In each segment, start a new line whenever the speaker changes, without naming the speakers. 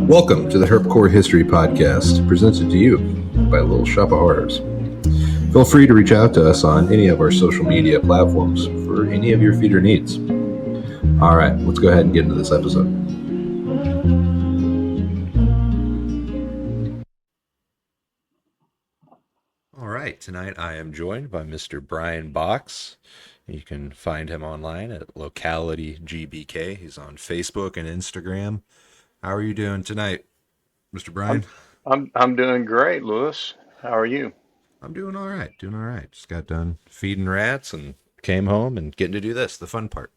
Welcome to the Herpcore History podcast, presented to you by Little Shop of Horrors. Feel free to reach out to us on any of our social media platforms for any of your feeder needs. All right, let's go ahead and get into this episode. All right, tonight I am joined by Mr. Bryan Box. You can find him online at LocalityGBK. He's on Facebook and Instagram. How are you doing tonight, Mr. Bryan?
I'm doing great, Lewis. How are you?
I'm doing all right, Just got done feeding rats and came home and getting to do this, the fun part.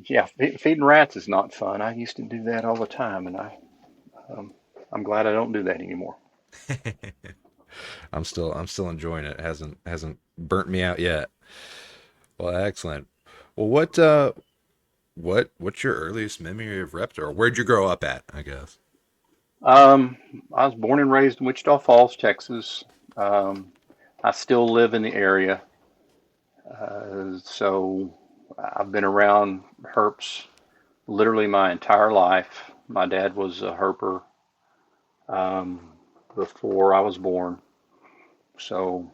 Yeah, feeding rats is not fun. I used to do that all the time, and um, I'm glad I don't do that anymore.
I'm still enjoying it. Hasn't burnt me out yet. Well, excellent. Well, what's your earliest memory of Reptar? Or where'd you grow up at, I guess?
I was born and raised in Wichita Falls, Texas. Um, I still live in the area, so I've been around herps literally my entire life. My dad was a herper um, before I was born, so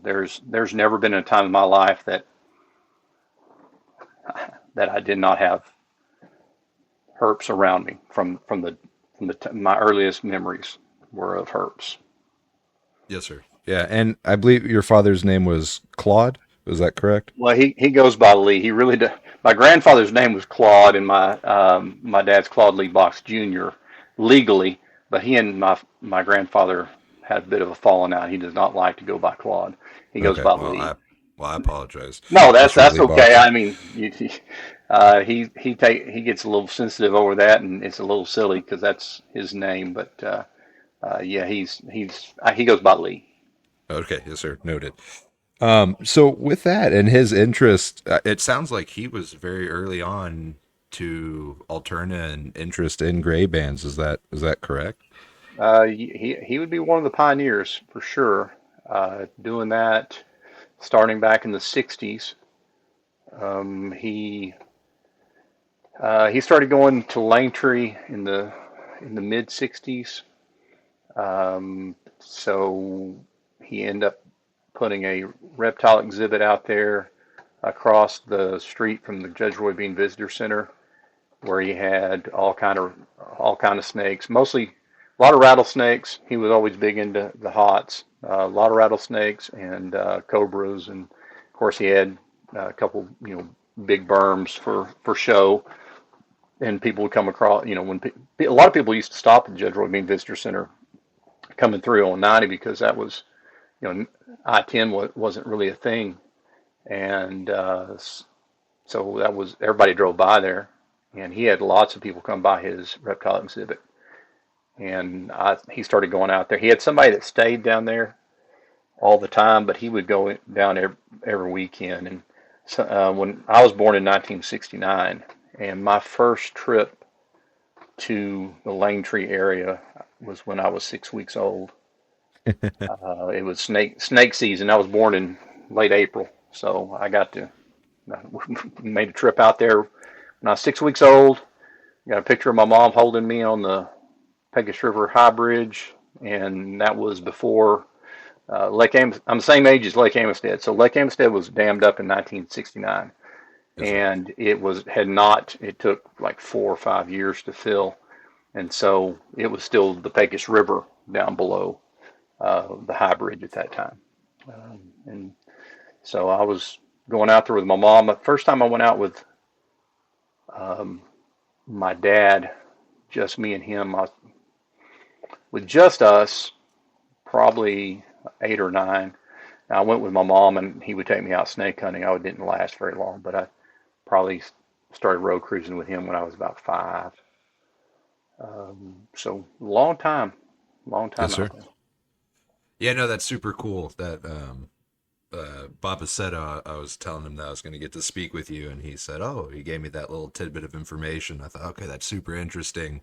there's never been a time in my life that I did not have herps around me my earliest memories were of herps.
Yes, sir. Yeah, and I believe your father's name was Claude. Was that correct?
Well, he goes by Lee. He really does. My grandfather's name was Claude, and my dad's Claude Lee Box Jr. legally, but he and my grandfather had a bit of a falling out. He does not like to go by Claude. He goes
Okay.
by
Well,
Lee.
I apologize,
No,
Mr.
that's
Lee
okay.
Box.
I mean, he gets a little sensitive over that, and it's a little silly because that's his name. But yeah, he goes by Lee.
Okay, yes, sir. Noted. So with that and his interest, it sounds like he was very early on to Alterna and interest in gray bands. Is that correct?
He would be one of the pioneers for sure. Doing that starting back in the '60s. He started going to Langtree in the mid '60s. So he ended up putting a reptile exhibit out there across the street from the Judge Roy Bean Visitor Center, where he had all kind of snakes, mostly a lot of rattlesnakes. He was always big into the hots. A lot of rattlesnakes and cobras, and of course he had a couple, big berms for show. And people would come across, a lot of people used to stop at the Judge Roy Bean Visitor Center coming through on 90 because that was, I-10 wasn't really a thing, and so that was everybody drove by there, and he had lots of people come by his reptile exhibit, and he started going out there. He had somebody that stayed down there all the time, but he would go down every weekend. And so, when I was born in 1969, and my first trip to the Langtree area was when I was 6 weeks old. It was snake season. I was born in late April, so I got to made a trip out there when I was 6 weeks old. Got a picture of my mom holding me on the Pegasus River High Bridge, and that was before Lake Amos. I'm the same age as Lake Amistad, so Lake Amistad was dammed up in 1969,
Yes, sir.
and it was had not. It took like 4 or 5 years to fill, and so it was still the Pecos River down below the High Bridge at that time. And so I was going out there with my mom. The first time I went out with um, my dad, just me and him, with just us, probably 8 or 9. I went with my mom, and he would take me out snake hunting. I didn't last very long, but I probably started road cruising with him when I was about 5. So long
Yes,
time
sir.
out there.
Yeah, no, that's super cool. That Baba said I was telling him that I was going to get to speak with you, and he said, "Oh, he gave me that little tidbit of information." I thought, okay, that's super interesting.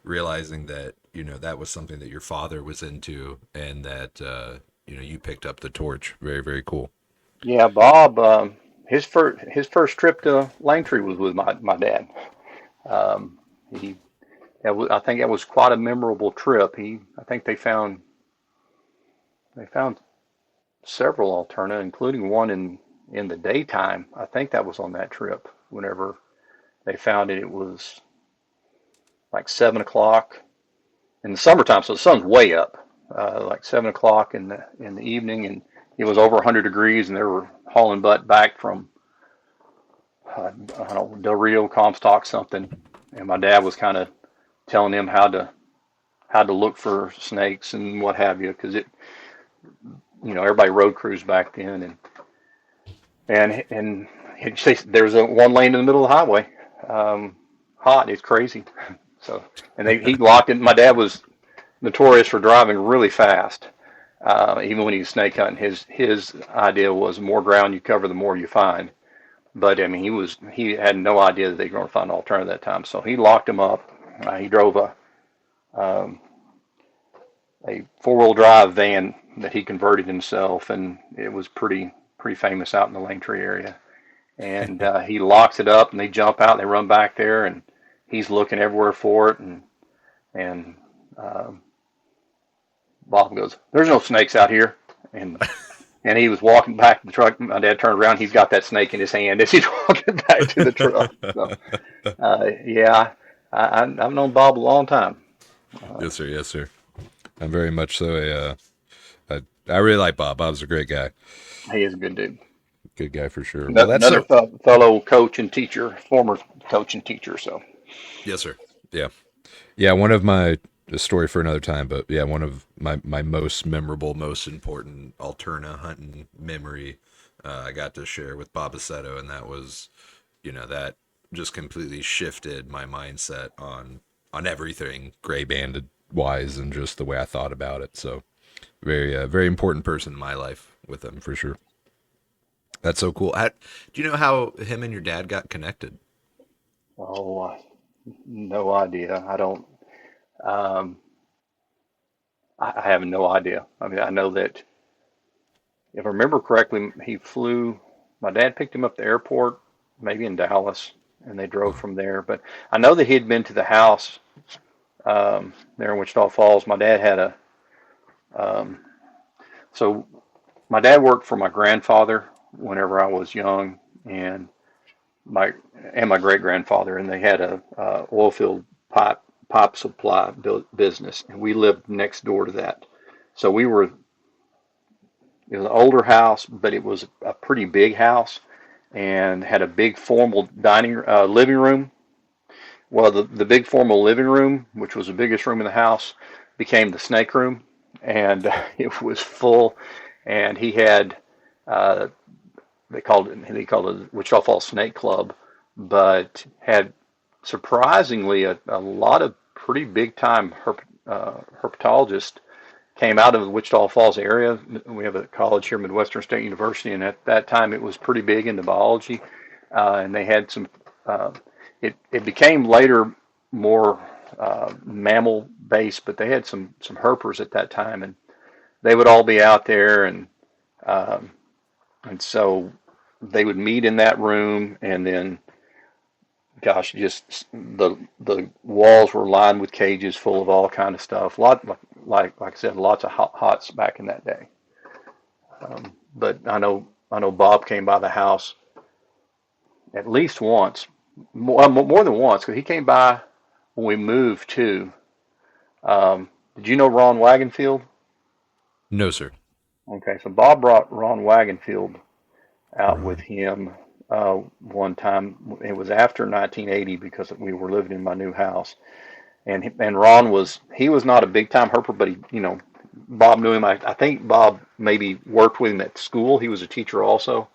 Realizing that that was something that your father was into, and that you picked up the torch. Very, very cool.
Yeah, Bob. His first trip to Langtree was with my dad. Um, he I think that was quite a memorable trip. I think they found several alterna, including one in the daytime. I think that was on that trip. Whenever they found it, it was like 7 o'clock in the summertime, so the sun's way up, like 7 o'clock in the evening, and it was over 100 degrees, and they were hauling butt back from I don't know, Del Rio, Comstock, something, and my dad was kind of telling him how to look for snakes and what have you, because everybody road cruised back then, and he'd say there's one lane in the middle of the highway, hot, it's crazy. So, and he locked it. My dad was notorious for driving really fast, even when he was snake hunting. His idea was the more ground you cover, the more you find. But I mean, he had no idea that they were going to find an alternative that time. So he locked him up. He drove um, a four-wheel drive van that he converted himself, and it was pretty famous out in the Langtree area. And he locks it up, and they jump out, and they run back there, and he's looking everywhere for it, and um, Bob goes, "There's no snakes out here," and he was walking back to the truck. My dad turned around, he's got that snake in his hand as he's walking back to the truck. So, yeah, I've known Bob a long time.
Yes, sir. Yes, sir. I'm very much so I really like Bob. Bob's a great guy.
He is a good dude.
Good guy for sure. Well, that's
Another
so.
fellow coach and teacher, former coach and teacher. So,
Yes, sir. Yeah. Yeah. One of my a story for another time, but yeah, one of my most memorable, most important Alterna hunting memory I got to share with Bob Aceto, and that was, that just completely shifted my mindset on everything gray banded wise and just the way I thought about it. So very important person in my life with him for sure. That's so cool. Do you know how him and your dad got connected?
oh, no idea. I don't. Um, I have no idea. I mean, I know that if I remember correctly, he flew. My dad picked him up at the airport, maybe in Dallas, and they drove from there. But I know that he'd been to the house there in Wichita Falls. My dad had um, so my dad worked for my grandfather whenever I was young, and my my great grandfather, and they had a oil field pipe supply business, and we lived next door to that. So it was an older house, but it was a pretty big house, and had a big formal living room. Well, the big formal living room, which was the biggest room in the house, became the snake room, and it was full. And he had uh, they called it Wichita Falls Snake Club, but had surprisingly a lot of pretty big time herpetologists came out of the Wichita Falls area. We have a college here, Midwestern State University, and at that time it was pretty big into biology, and they had some. Uh, it became later more mammal based, but they had some herpers at that time, and they would all be out there, um, and so they would meet in that room, and then gosh, just the walls were lined with cages full of all kind of stuff. Like I said, lots of hots back in that day. But I know Bob came by the house at least once, more than once, because he came by when we moved too. Did you know Ron Wagonfield?
No, sir.
Okay, so Bob brought Ron Wagonfield out with
Ron.
him one time. It was after 1980 because we were living in my new house, and Ron was not a big time herper, but Bob knew him. I think Bob maybe worked with him at school. He was a teacher also,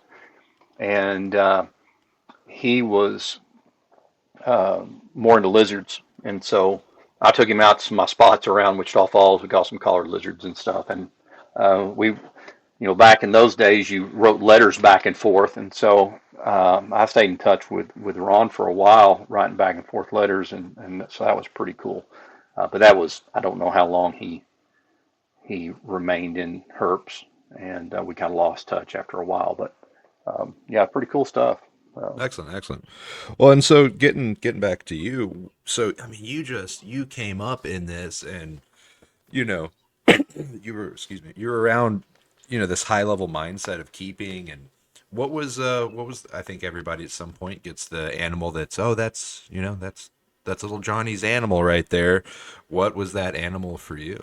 and he was more into lizards, and so I took him out to my spots around Wichita Falls. We got some collared lizards and stuff, and we back in those days, you wrote letters back and forth, and so I stayed in touch with Ron for a while, writing back and forth letters, and so that was pretty cool. But I don't know how long he remained in herps, and we kind of lost touch after a while. But yeah, pretty cool stuff.
Excellent, excellent. Well, and so getting back to you, so I mean, you came up in this, and you know, you were excuse me, you were around, this high level mindset of keeping, and what was I think everybody at some point gets the animal that's, oh, that's that's little Johnny's animal right there. What was that animal for you?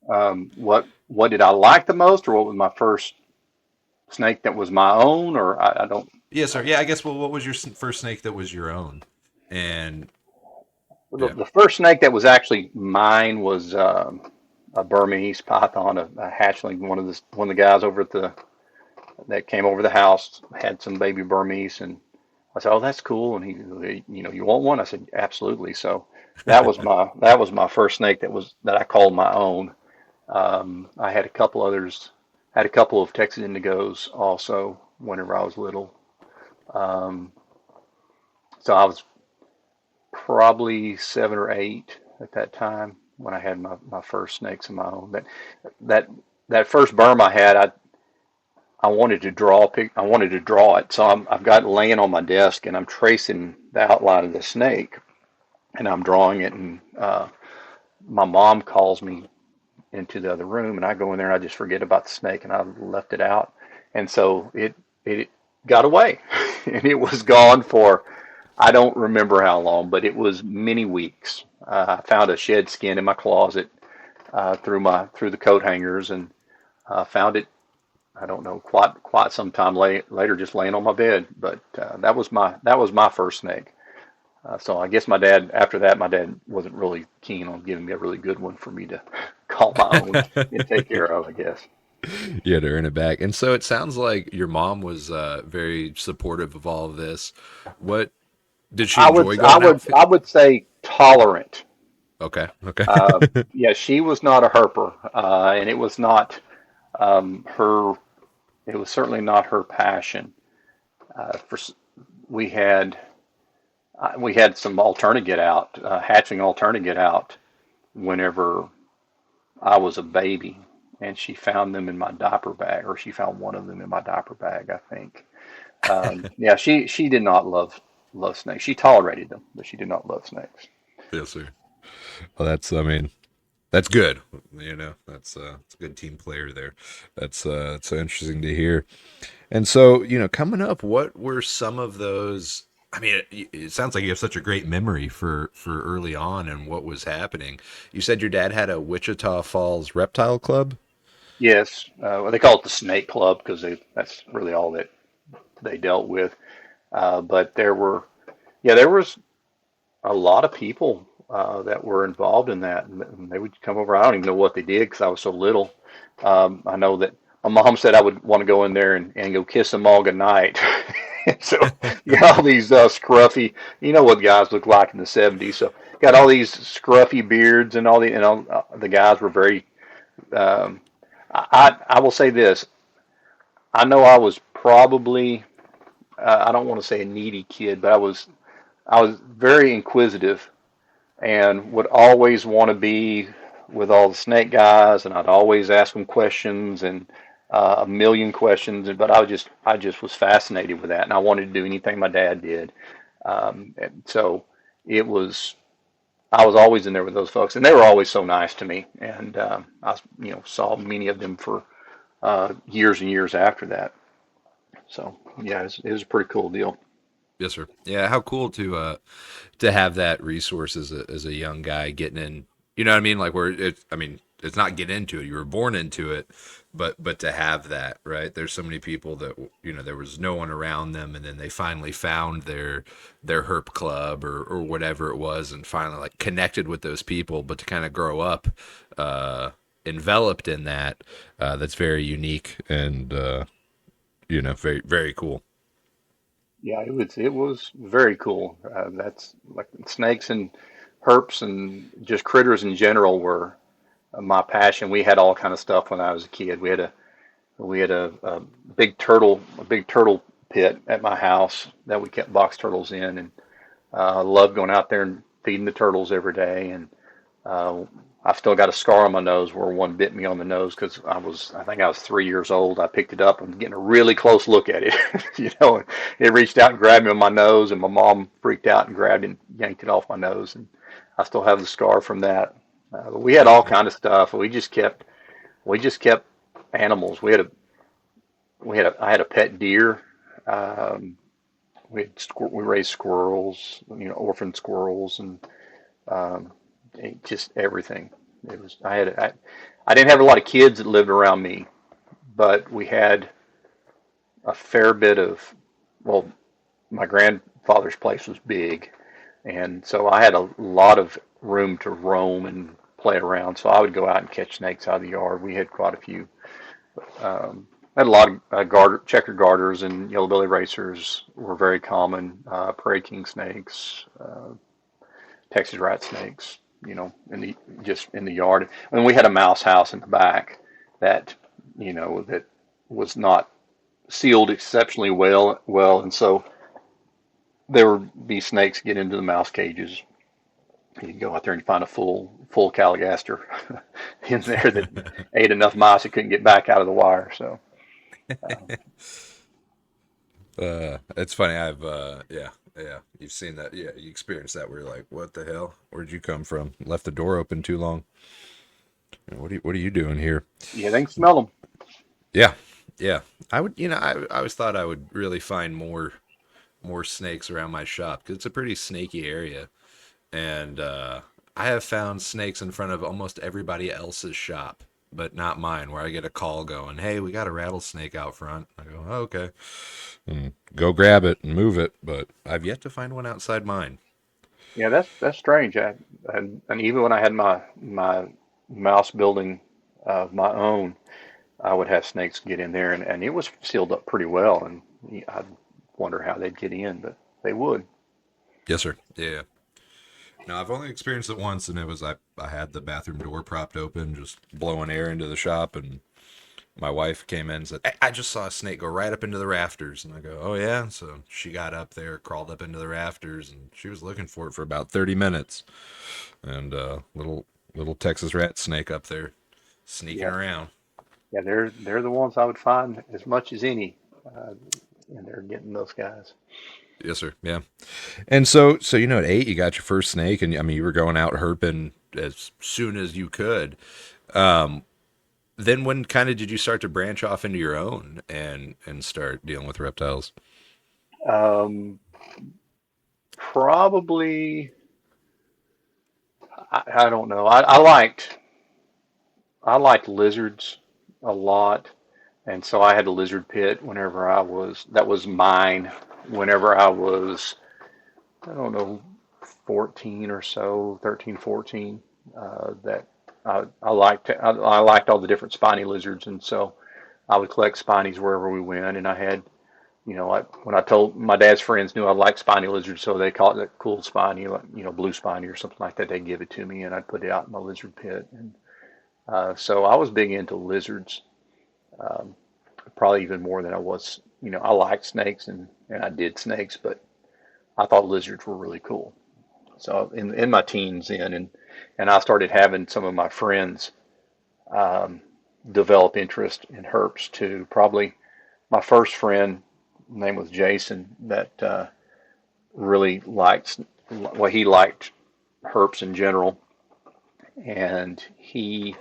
What did I like the most, or what was my first snake that was my own, or I don't.
Yes, sir. Yeah, I guess. Well, what was your first snake that was your own? And yeah.
The first snake that was actually mine was a Burmese python, a hatchling. One of the guys over at the that came over the house had some baby Burmese, and I said, "Oh, that's cool." And you want one? I said, "Absolutely." So that was my first snake that I called my own. I had a couple others, had a couple of Texas Indigos also whenever I was little. Um, so I was probably 7 or 8 at that time when I had my first snakes of my own. That that first berm I had, I wanted to draw a pic. I wanted to draw it, so I've got it laying on my desk, and I'm tracing the outline of the snake, and I'm drawing it. And my mom calls me into the other room, and I go in there and I just forget about the snake, and I left it out, and so it got away, and it was gone for I don't remember how long, but it was many weeks. I found a shed skin in my closet through the coat hangers, and found it. I don't know, quite some time later, just laying on my bed. But that was my first snake. So I guess after that, my dad wasn't really keen on giving me a really good one for me to call my own and take care of, I guess.
You had to earn it back. And so it sounds like your mom was very supportive of all of this. What did she enjoy going out?
I would say tolerant.
Okay, okay.
Yeah, she was not a herper, and it was not her. It was certainly not her passion. For we had we had some alternate get out, hatching alternate get out whenever I was a baby, and she found them in my diaper bag, or she found one of them in my diaper bag, I think. Yeah, she did not love snakes. She tolerated them, but she did not love snakes.
Yes, sir. Well, I mean, that's good. That's a good team player there. That's so interesting to hear. And so, coming up, what were some of those? I mean, it sounds like you have such a great memory for early on and what was happening. You said your dad had a Wichita Falls Reptile Club.
Yes, well, they call it the Snake Club because that's really all that they dealt with. But there was a lot of people that were involved in that. And they would come over. I don't even know what they did because I was so little. I know that my mom said I would want to go in there and go kiss them all goodnight. So you got all these scruffy, you know what guys look like in the '70s. So got all these scruffy beards and the guys were very. Um, I will say this. I know I was probably I don't want to say a needy kid, but I was very inquisitive and would always want to be with all the snake guys, and I'd always ask them questions and a million questions. But I just was fascinated with that, and I wanted to do anything my dad did. And so it was. I was always in there with those folks, and they were always so nice to me. And I, saw many of them for years and years after that. So yeah, it was a pretty cool deal.
Yes, sir. Yeah, how cool to have that resource as a young guy getting in. You know what I mean? Like where it. I mean, it's not get into it. You were born into it, but to have that, right? There's so many people that there was no one around them, and then they finally found their herp club or whatever it was, and finally like connected with those people. But to kind of grow up enveloped in that, that's very unique and very very cool.
Yeah, it was very cool. That's like snakes and herps and just critters in general were my passion. We had all kind of stuff when I was a kid. We had a big turtle pit at my house that we kept box turtles in, and I loved going out there and feeding the turtles every day. And I've still got a scar on my nose where one bit me on the nose because I think I was 3 years old. I picked it up and getting a really close look at it. It reached out and grabbed me on my nose, and my mom freaked out and grabbed it and yanked it off my nose. And I still have the scar from that. We had all kind of stuff. We just kept animals. I had a pet deer. Um, we raised squirrels, orphan squirrels, and um, just everything. It was I didn't have a lot of kids that lived around me, but we had a fair bit of, well, my grandfather's place was big, and so I had a lot of room to roam and play around. So I would go out and catch snakes out of the yard. We had quite a few. I had a lot of checker garters and yellow belly racers were very common. Prairie king snakes, Texas rat snakes, just in the yard. And we had a mouse house in the back that, that was not sealed exceptionally well, and so there would be snakes get into the mouse cages. You go out there and you find a full caligaster in there that ate enough mice it couldn't get back out of the wire. So
It's funny. Yeah, you've seen that. Yeah, you experienced that where you're like, what the hell? Where'd you come from? Left the door open too long. What are you doing here?
yeah, they can smell them.
Yeah, yeah. I would, I always thought I would really find more snakes around my shop because it's a pretty snaky area, and I have found snakes in front of almost everybody else's shop, but not mine. Where I get a call going, "Hey, we got a rattlesnake out front." I go, oh, "Okay," and go grab it and move it. But I've yet to find one outside mine.
Yeah, that's strange. And even when I had my mouse building of my own, I would have snakes get in there, and it was sealed up pretty well. And I'd wonder how they'd get in, but they would.
Yes, sir. Yeah. No, I've only experienced it once, and it was I had the bathroom door propped open, just blowing air into the shop, and my wife came in and said, I just saw a snake go right up into the rafters. And I go, oh, yeah? So she got up there, crawled up into the rafters, and she was looking for it for about 30 minutes. And little Texas rat snake up there sneaking
Yeah,
around.
yeah, they're the ones I would find as much as any, uh, and they're getting those guys.
Yes, sir. Yeah. And so at 8, you got your first snake, and I mean, you were going out herping as soon as you could. Um, then when kind of did you start to branch off into your own and start dealing with reptiles?
Um, Probably, I don't know. I liked lizards a lot, and so I had a lizard pit that was mine whenever I was, I don't know, 14 or so, 13, 14. That I liked all the different spiny lizards, and so I would collect spinies wherever we went. And I had, when I told my dad's friends knew I liked spiny lizards, so they called it cool spiny, like, blue spiny or something like that. They'd give it to me, and I'd put it out in my lizard pit. And so I was big into lizards, um, probably even more than I was. I liked snakes and I did snakes, but I thought lizards were really cool. So in my teens then, and I started having some of my friends um, develop interest in herps too. Probably my first friend, name was Jason, that really liked, well, he liked herps in general, and he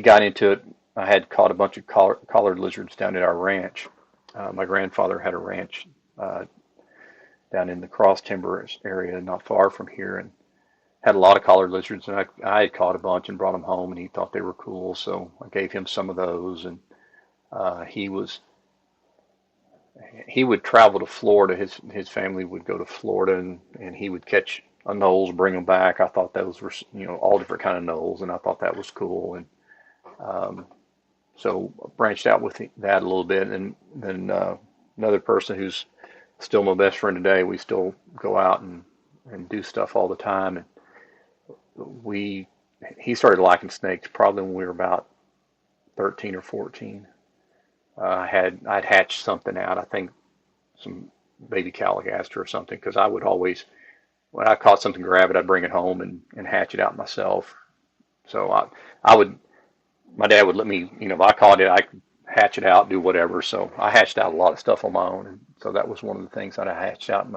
got into it. I had caught a bunch of collared lizards down at our ranch. My grandfather had a ranch uh, down in the Cross Timber area, not far from here, and had a lot of collared lizards. And I had caught a bunch and brought them home, and he thought they were cool, so I gave him some of those. And uh, he was he would travel to Florida. His family would go to Florida, and he would catch a knolls, bring them back. I thought those were all different kind of knolls, and I thought that was cool. And um, so branched out with that a little bit. And then another person who's still my best friend today, we still go out and do stuff all the time. And we he started liking snakes probably when we were about 13 or 14. I'd hatched something out, I think some baby caligaster or something, because I would always when I caught something, grab it, I'd bring it home and hatch it out myself. So I would, my dad would let me, if I caught it, I could hatch it out, do whatever. So I hatched out a lot of stuff on my own. And so that was one of the things that I hatched out.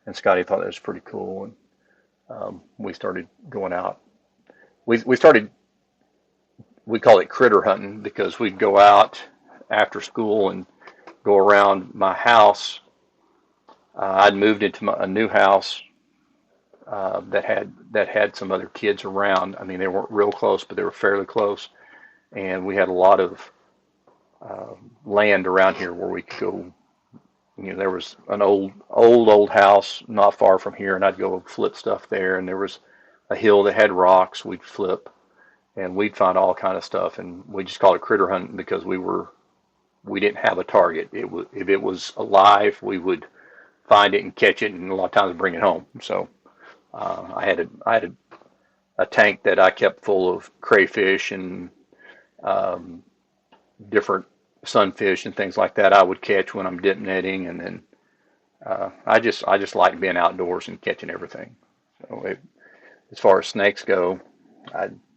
And Scotty thought that was pretty cool. And we started going out. We started, we call it critter hunting because we'd go out after school and go around my house. I'd moved into a new house that had some other kids around. I mean, they weren't real close, but they were fairly close, and we had a lot of land around here where we could go. There was an old house not far from here, and I'd go flip stuff there. And there was a hill that had rocks. We'd flip, and we'd find all kind of stuff. And we just called it critter hunting because we didn't have a target. If it was alive, we would find it and catch it, and a lot of times bring it home. So I had a tank that I kept full of crayfish and um, different sunfish and things like that. I would catch when I'm dip netting, and then I just like being outdoors and catching everything. So as far as snakes go,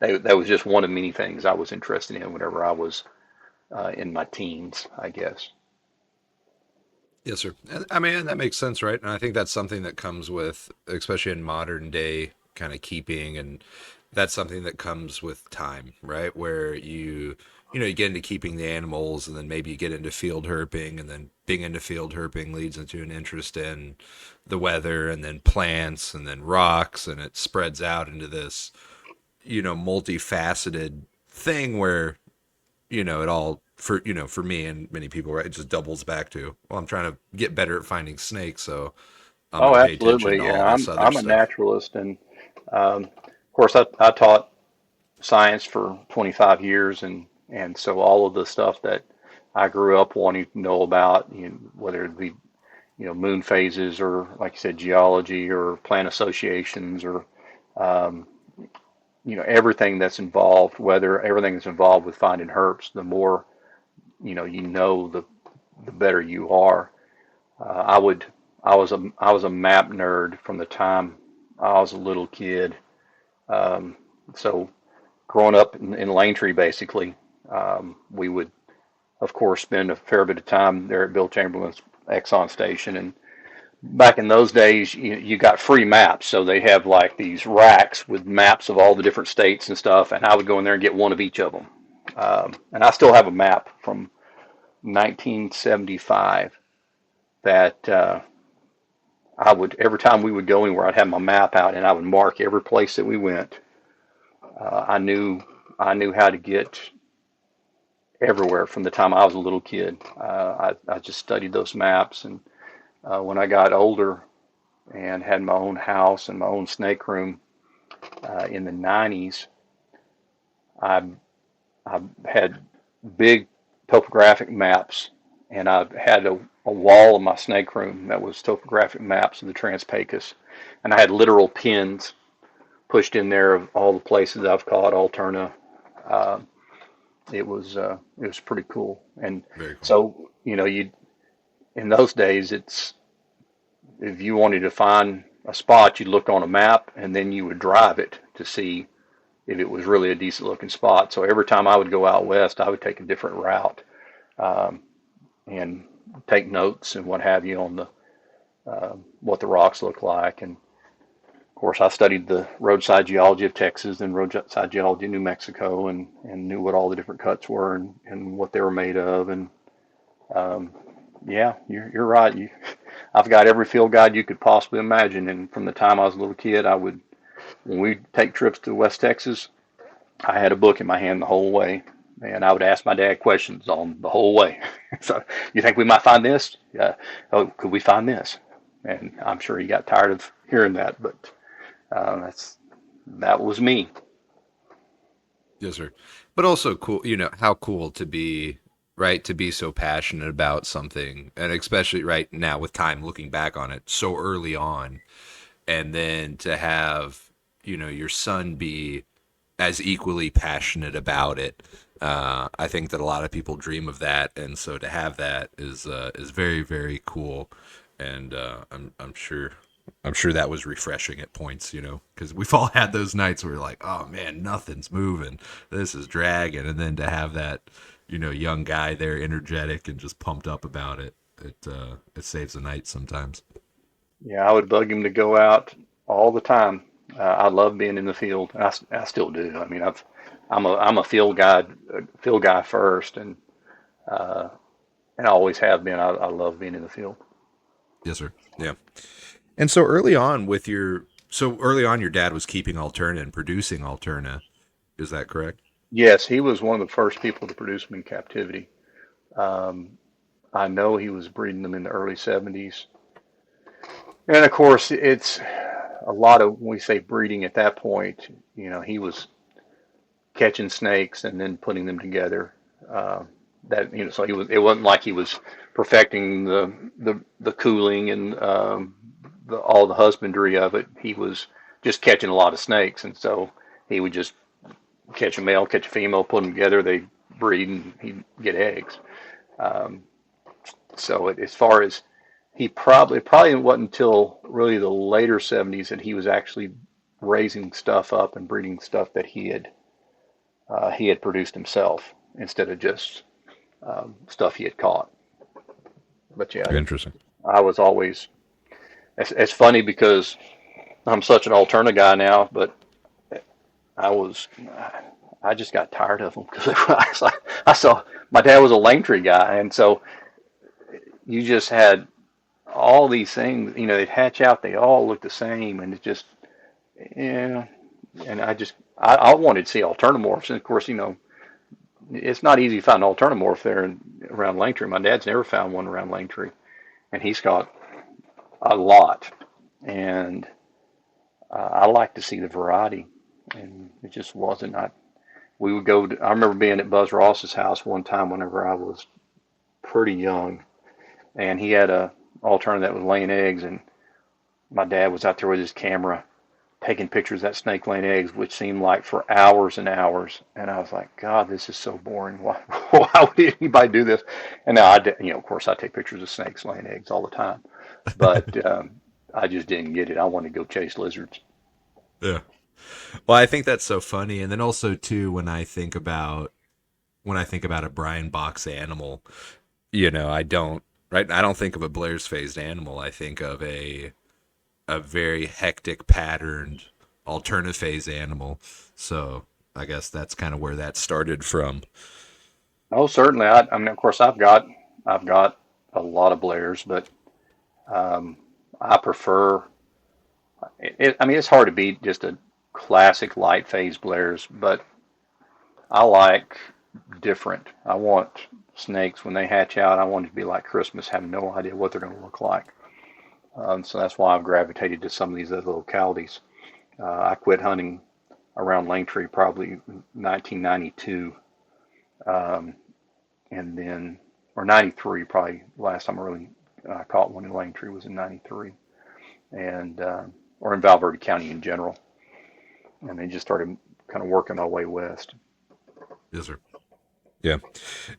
that was just one of many things I was interested in whenever I was in my teens, I guess.
Yes, sir. And, I mean, that makes sense, right? And I think that's something that comes with, especially in modern day kind of keeping, and that's something that comes with time, right? Where you get into keeping the animals, and then maybe you get into field herping, and then being into field herping leads into an interest in the weather, and then plants, and then rocks, and it spreads out into this, multifaceted thing where it all for me and many people, right? It just doubles back to, well, I'm trying to get better at finding snakes, so I'm going
Oh,
to pay attention
absolutely.
to
Yeah,
all this other
I'm a
stuff.
naturalist, and of course, I taught science for 25 years, and so all of the stuff that I grew up wanting to know about, whether it be moon phases or, like you said, geology or plant associations or um, everything that's involved, whether everything that's involved with finding herps, the more the better you are. I would I was a map nerd from the time I was a little kid. Um, so growing up in Langtree, basically, we would, of course, spend a fair bit of time there at Bill Chamberlain's Exxon station. And back in those days, you got free maps. So they have like these racks with maps of all the different states and stuff. And I would go in there and get one of each of them. And I still have a map from 1975 that I would, every time we would go anywhere, I'd have my map out and I would mark every place that we went. I knew how to get everywhere from the time I was a little kid. I just studied those maps, and when I got older and had my own house and my own snake room in the 90s, I I had big topographic maps, and I had a wall in my snake room that was topographic maps of the Trans-Pecos, and I had literal pins pushed in there of all the places I've caught Alterna. Uh, it was pretty cool. And
Very cool.
so you in those days, it's if you wanted to find a spot, you'd look on a map and then you would drive it to see if it was really a decent looking spot. So every time I would go out west, I would take a different route um, and take notes and what have you on the what the rocks look like. And of course, I studied the roadside geology of Texas and roadside geology of New Mexico, and knew what all the different cuts were and what they were made of. And um, yeah, you're right. I've got every field guide you could possibly imagine. And from the time I was a little kid, when we take trips to West Texas, I had a book in my hand the whole way, and I would ask my dad questions on the whole way. So, you think we might find this? Oh, could we find this? And I'm sure he got tired of hearing that, but that was me.
Yes, sir. But also cool, how cool to be, right, to be so passionate about something, and especially right now with time looking back on it so early on, and then to have, your son be as equally passionate about it. I think that a lot of people dream of that, and so to have that is very very cool, and I'm sure I'm sure that was refreshing at points, because we've all had those nights where we're like, oh man, nothing's moving, this is dragging, and then to have that, young guy there, energetic and just pumped up about it, it saves the night sometimes.
Yeah, I would bug him to go out all the time. I love being in the field. I still do. I mean, I'm a field guy first, uh, and I always have been. I love being in the field.
Yes, sir. Yeah. And so early on, your dad was keeping Alterna and producing Alterna. Is that correct?
Yes, he was one of the first people to produce them in captivity. Um, I know he was breeding them in the early 70s. And of course, it's a lot of, when we say breeding at that point, he was catching snakes and then putting them together. Uh, so it wasn't like he was perfecting the cooling and all the husbandry of it. He was just catching a lot of snakes. And so he would just catch a male, catch a female, put them together, they breed, and he'd get eggs. Um, as far as he probably wasn't until really the later 70s that he was actually raising stuff up and breeding stuff that he had produced himself instead of just stuff he had caught. But yeah,
Interesting.
I was always. It's funny because I'm such an Alterna guy now, but I was. I just got tired of them because I saw my dad was a Langtree guy, and so you just had all these things. They'd hatch out, they all look the same, and it just yeah. And I wanted to see alternamorphs, and of course, it's not easy to find an alternamorph there around Langtree. My dad's never found one around Langtree, and he's got a lot, and I like to see the variety, and it just wasn't. We would go. I remember being at Buzz Ross's house one time whenever I was pretty young, and he had a alternative that was laying eggs, and my dad was out there with his camera taking pictures of that snake laying eggs, which seemed like for hours and hours. And I was like, God, this is so boring. Why would anybody do this? And now of course, I take pictures of snakes laying eggs all the time, but I just didn't get it. I wanted to go chase lizards.
Yeah. Well, I think that's so funny, and then also too when I think about a Bryan box animal, I don't right. I don't think of a Blair's phased animal. I think of a very hectic patterned alternative phase animal. So I guess that's kind of where that started from.
Oh, certainly. I mean, of course, I've got a lot of Blairs, but um, I prefer. I mean, it's hard to beat just a classic light phase Blairs, but I like different. I want snakes when they hatch out. I want it to be like Christmas, have no idea what they're going to look like. So that's why I've gravitated to some of these other localities. I quit hunting around Langtree probably 1992, um, and then or 93 probably last time I really caught one in Langtree was in 93, and or in Valverde County in general, and then just started kind of working my way west.
Yes, sir. Yeah.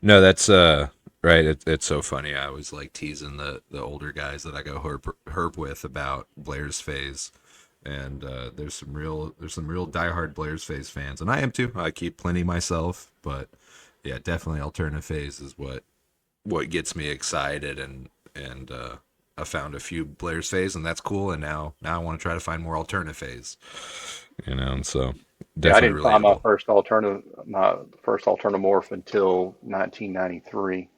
No, that's right. It's so funny. I always like teasing the older guys that I go herp with about Blair's phase, and there's some real diehard Blair's phase fans, and I am too. I keep plenty myself, but yeah, definitely alternative phase is what gets me excited, and I found a few Blair's phase, and that's cool. And now I want to try to find more alternative phase, and so
Yeah, I
definitely
didn't find
relatable.
my first alternative morph until 1993.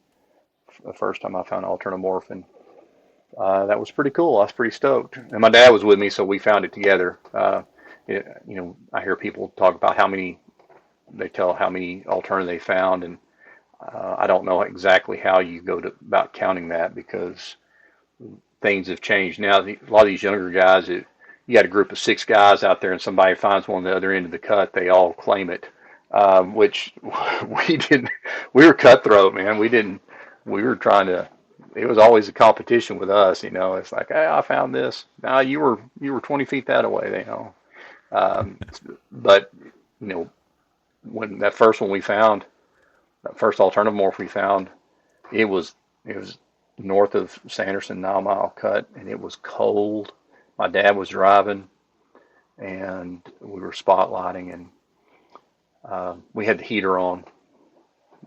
The first time I found alternative morph, and that was pretty cool. I was pretty stoked, and my dad was with me, so we found it together. I hear people talk about how many alternative they found, and I don't know exactly how you go about counting that because things have changed now. A lot of these younger guys, you got a group of six guys out there, and somebody finds one on the other end of the cut, they all claim it, which we didn't. We were cutthroat, man. We didn't. We were trying to. It was always a competition with us, It's like, hey, I found this. Now you were 20 feet that away, Um, but you know, when that first one we found, that first alternative morph we found, it was north of Sanderson 9 Mile Cut, and it was cold. My dad was driving, and we were spotlighting, and we had the heater on,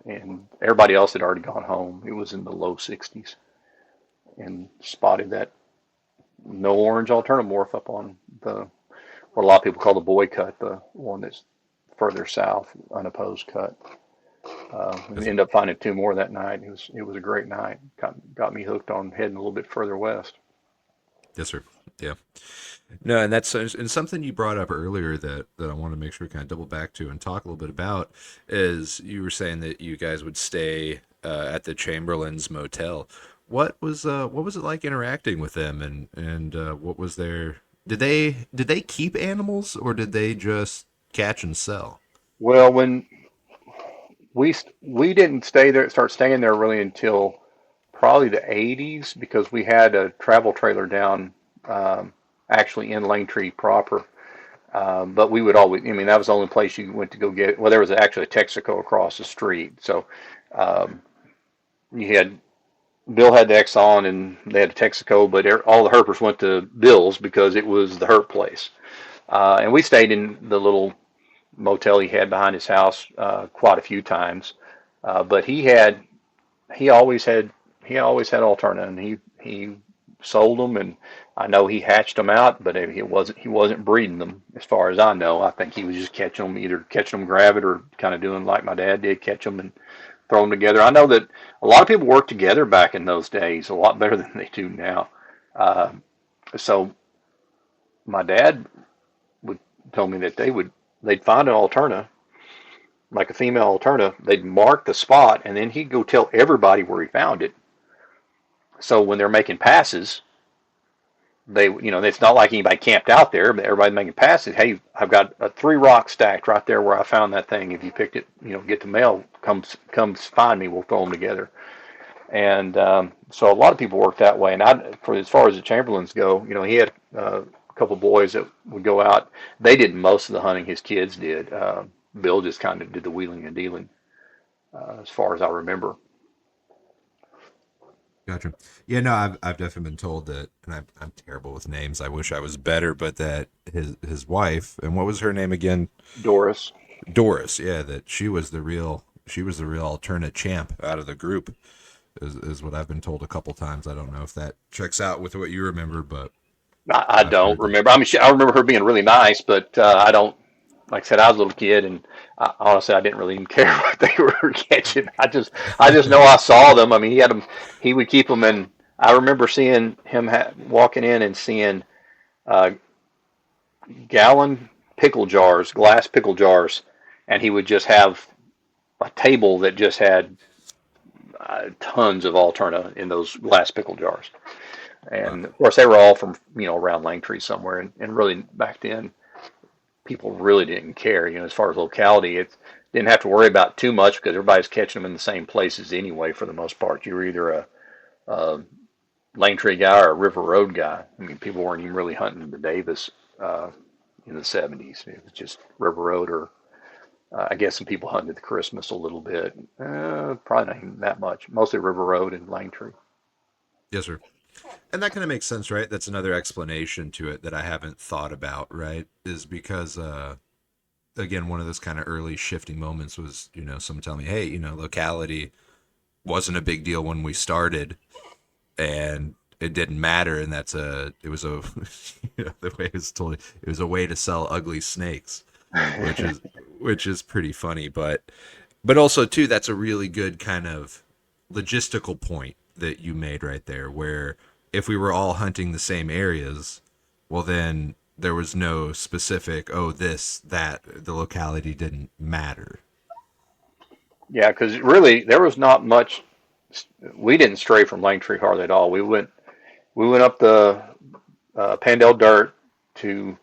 and everybody else had already gone home. It was in the low 60s, and spotted that no orange alternomorph up on the what a lot of people call the boy cut, the one that's further south, unopposed cut. And
Yes,
we ended up finding two more that night. It was a great night. Got me hooked on heading a little bit further west.
yes, sir. Yeah. No, and that's and something you brought up earlier that I want to make sure we kind of double back to and talk a little bit about is you were saying that you guys would stay at the Chamberlain's Motel. What was it like interacting with them, and what was their did they keep animals, or did they just catch and sell?
Well, when we didn't start staying there really until probably the 80s because we had a travel trailer down actually in Langtree proper. But we would always, I mean, that was the only place you went to go get. Well, there was actually a Texaco across the street. So um, you had Bill had the Exxon and they had a Texaco, but all the herpers went to Bill's because it was the herp place. And we stayed in the little motel he had behind his house quite a few times. But he always had he always had Alterna, and he sold them, and I know he hatched them out, but he wasn't breeding them as far as I know. I think he was just catching them, either catching them, grab it, or kind of doing like my dad did, catch them and throw them together. I know that a lot of people worked together back in those days, a lot better than they do now. Uh, so my dad would tell me that they'd find an Alterna, like a female Alterna, they'd mark the spot, and then he'd go tell everybody where he found it. So when they're making passes, it's not like anybody camped out there, but everybody making passes. Hey, I've got a 3 rock stacked right there where I found that thing. If you picked it, get the mail, comes find me. We'll throw them together. And so a lot of people work that way. And for as far as the Chamberlains go, he had a couple of boys that would go out. They did most of the hunting. His kids did. Bill just kind of did the wheeling and dealing, as far as I remember.
Gotcha. Yeah, no, I've definitely been told that, and I'm terrible with names. I wish I was better, but that his wife, and what was her name again?
Doris.
Doris. Yeah, that she was the real alternate champ out of the group, is what I've been told a couple times. I don't know if that checks out with what you remember, but
I
I've
don't
heard that.
remember. I mean, I remember her being really nice, but I don't. Like I said, I was a little kid, and honestly, I didn't really even care what they were catching. I just know I saw them. I mean, he had them. He would keep them, and I remember seeing him walking in and seeing uh, gallon pickle jars, glass pickle jars, and he would just have a table that just had tons of Alterna in those glass pickle jars.
Wow.
And of course, they were all from around Langtree somewhere, and really back then people really didn't care. As far as locality, it didn't have to worry about too much because everybody's catching them in the same places anyway. For the most part, you were either a Langtree guy or a River Road guy. I mean, people weren't even really hunting the Davis in the 70s. It was just River Road, or I guess some people hunted the Christmas a little bit. Probably not even that much. Mostly River Road and Langtree.
Yes, sir. And that kind of makes sense, right? That's another explanation to it that I haven't thought about, right? Is because again, one of those kind of early shifting moments was, someone telling me, hey, locality wasn't a big deal when we started, and it didn't matter, and it was a the way it was told, it was a way to sell ugly snakes, which is pretty funny, but also too, that's a really good kind of logistical point that you made right there, where if we were all hunting the same areas, well then there was no specific, oh, this, that, the locality didn't matter.
Yeah, because really there was not much. We didn't stray from Langtree hardly at all. We went up the Pandale Dirt to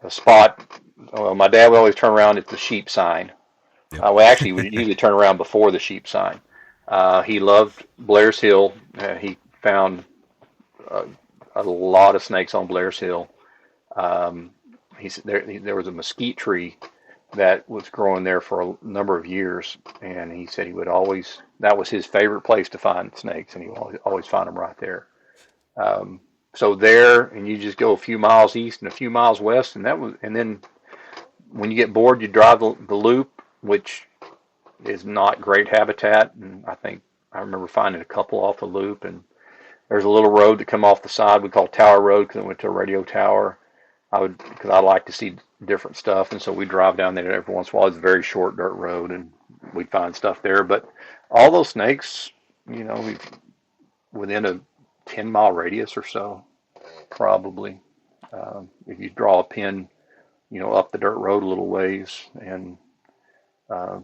a spot. My dad would always turn around at the sheep sign.
Yep.
We actually would usually turn around before the sheep sign. He loved Blair's Hill. He found uh, a lot of snakes on Blair's Hill. Um, there was a mesquite tree that was growing there for a number of years, and he said he would that was his favorite place to find snakes, and he would always find them right there. Um, so there, and you just go a few miles east and a few miles west, and then when you get bored, you drive the loop, which is not great habitat. And I remember finding a couple off the loop, and there's a little road that come off the side we call Tower Road because it went to a radio tower. Because I like to see different stuff, and so we drive down there every once in a while. It's a very short dirt road, and we'd find stuff there. But all those snakes, within a 10-mile radius or so, probably. If you draw a pin, up the dirt road a little ways and uh,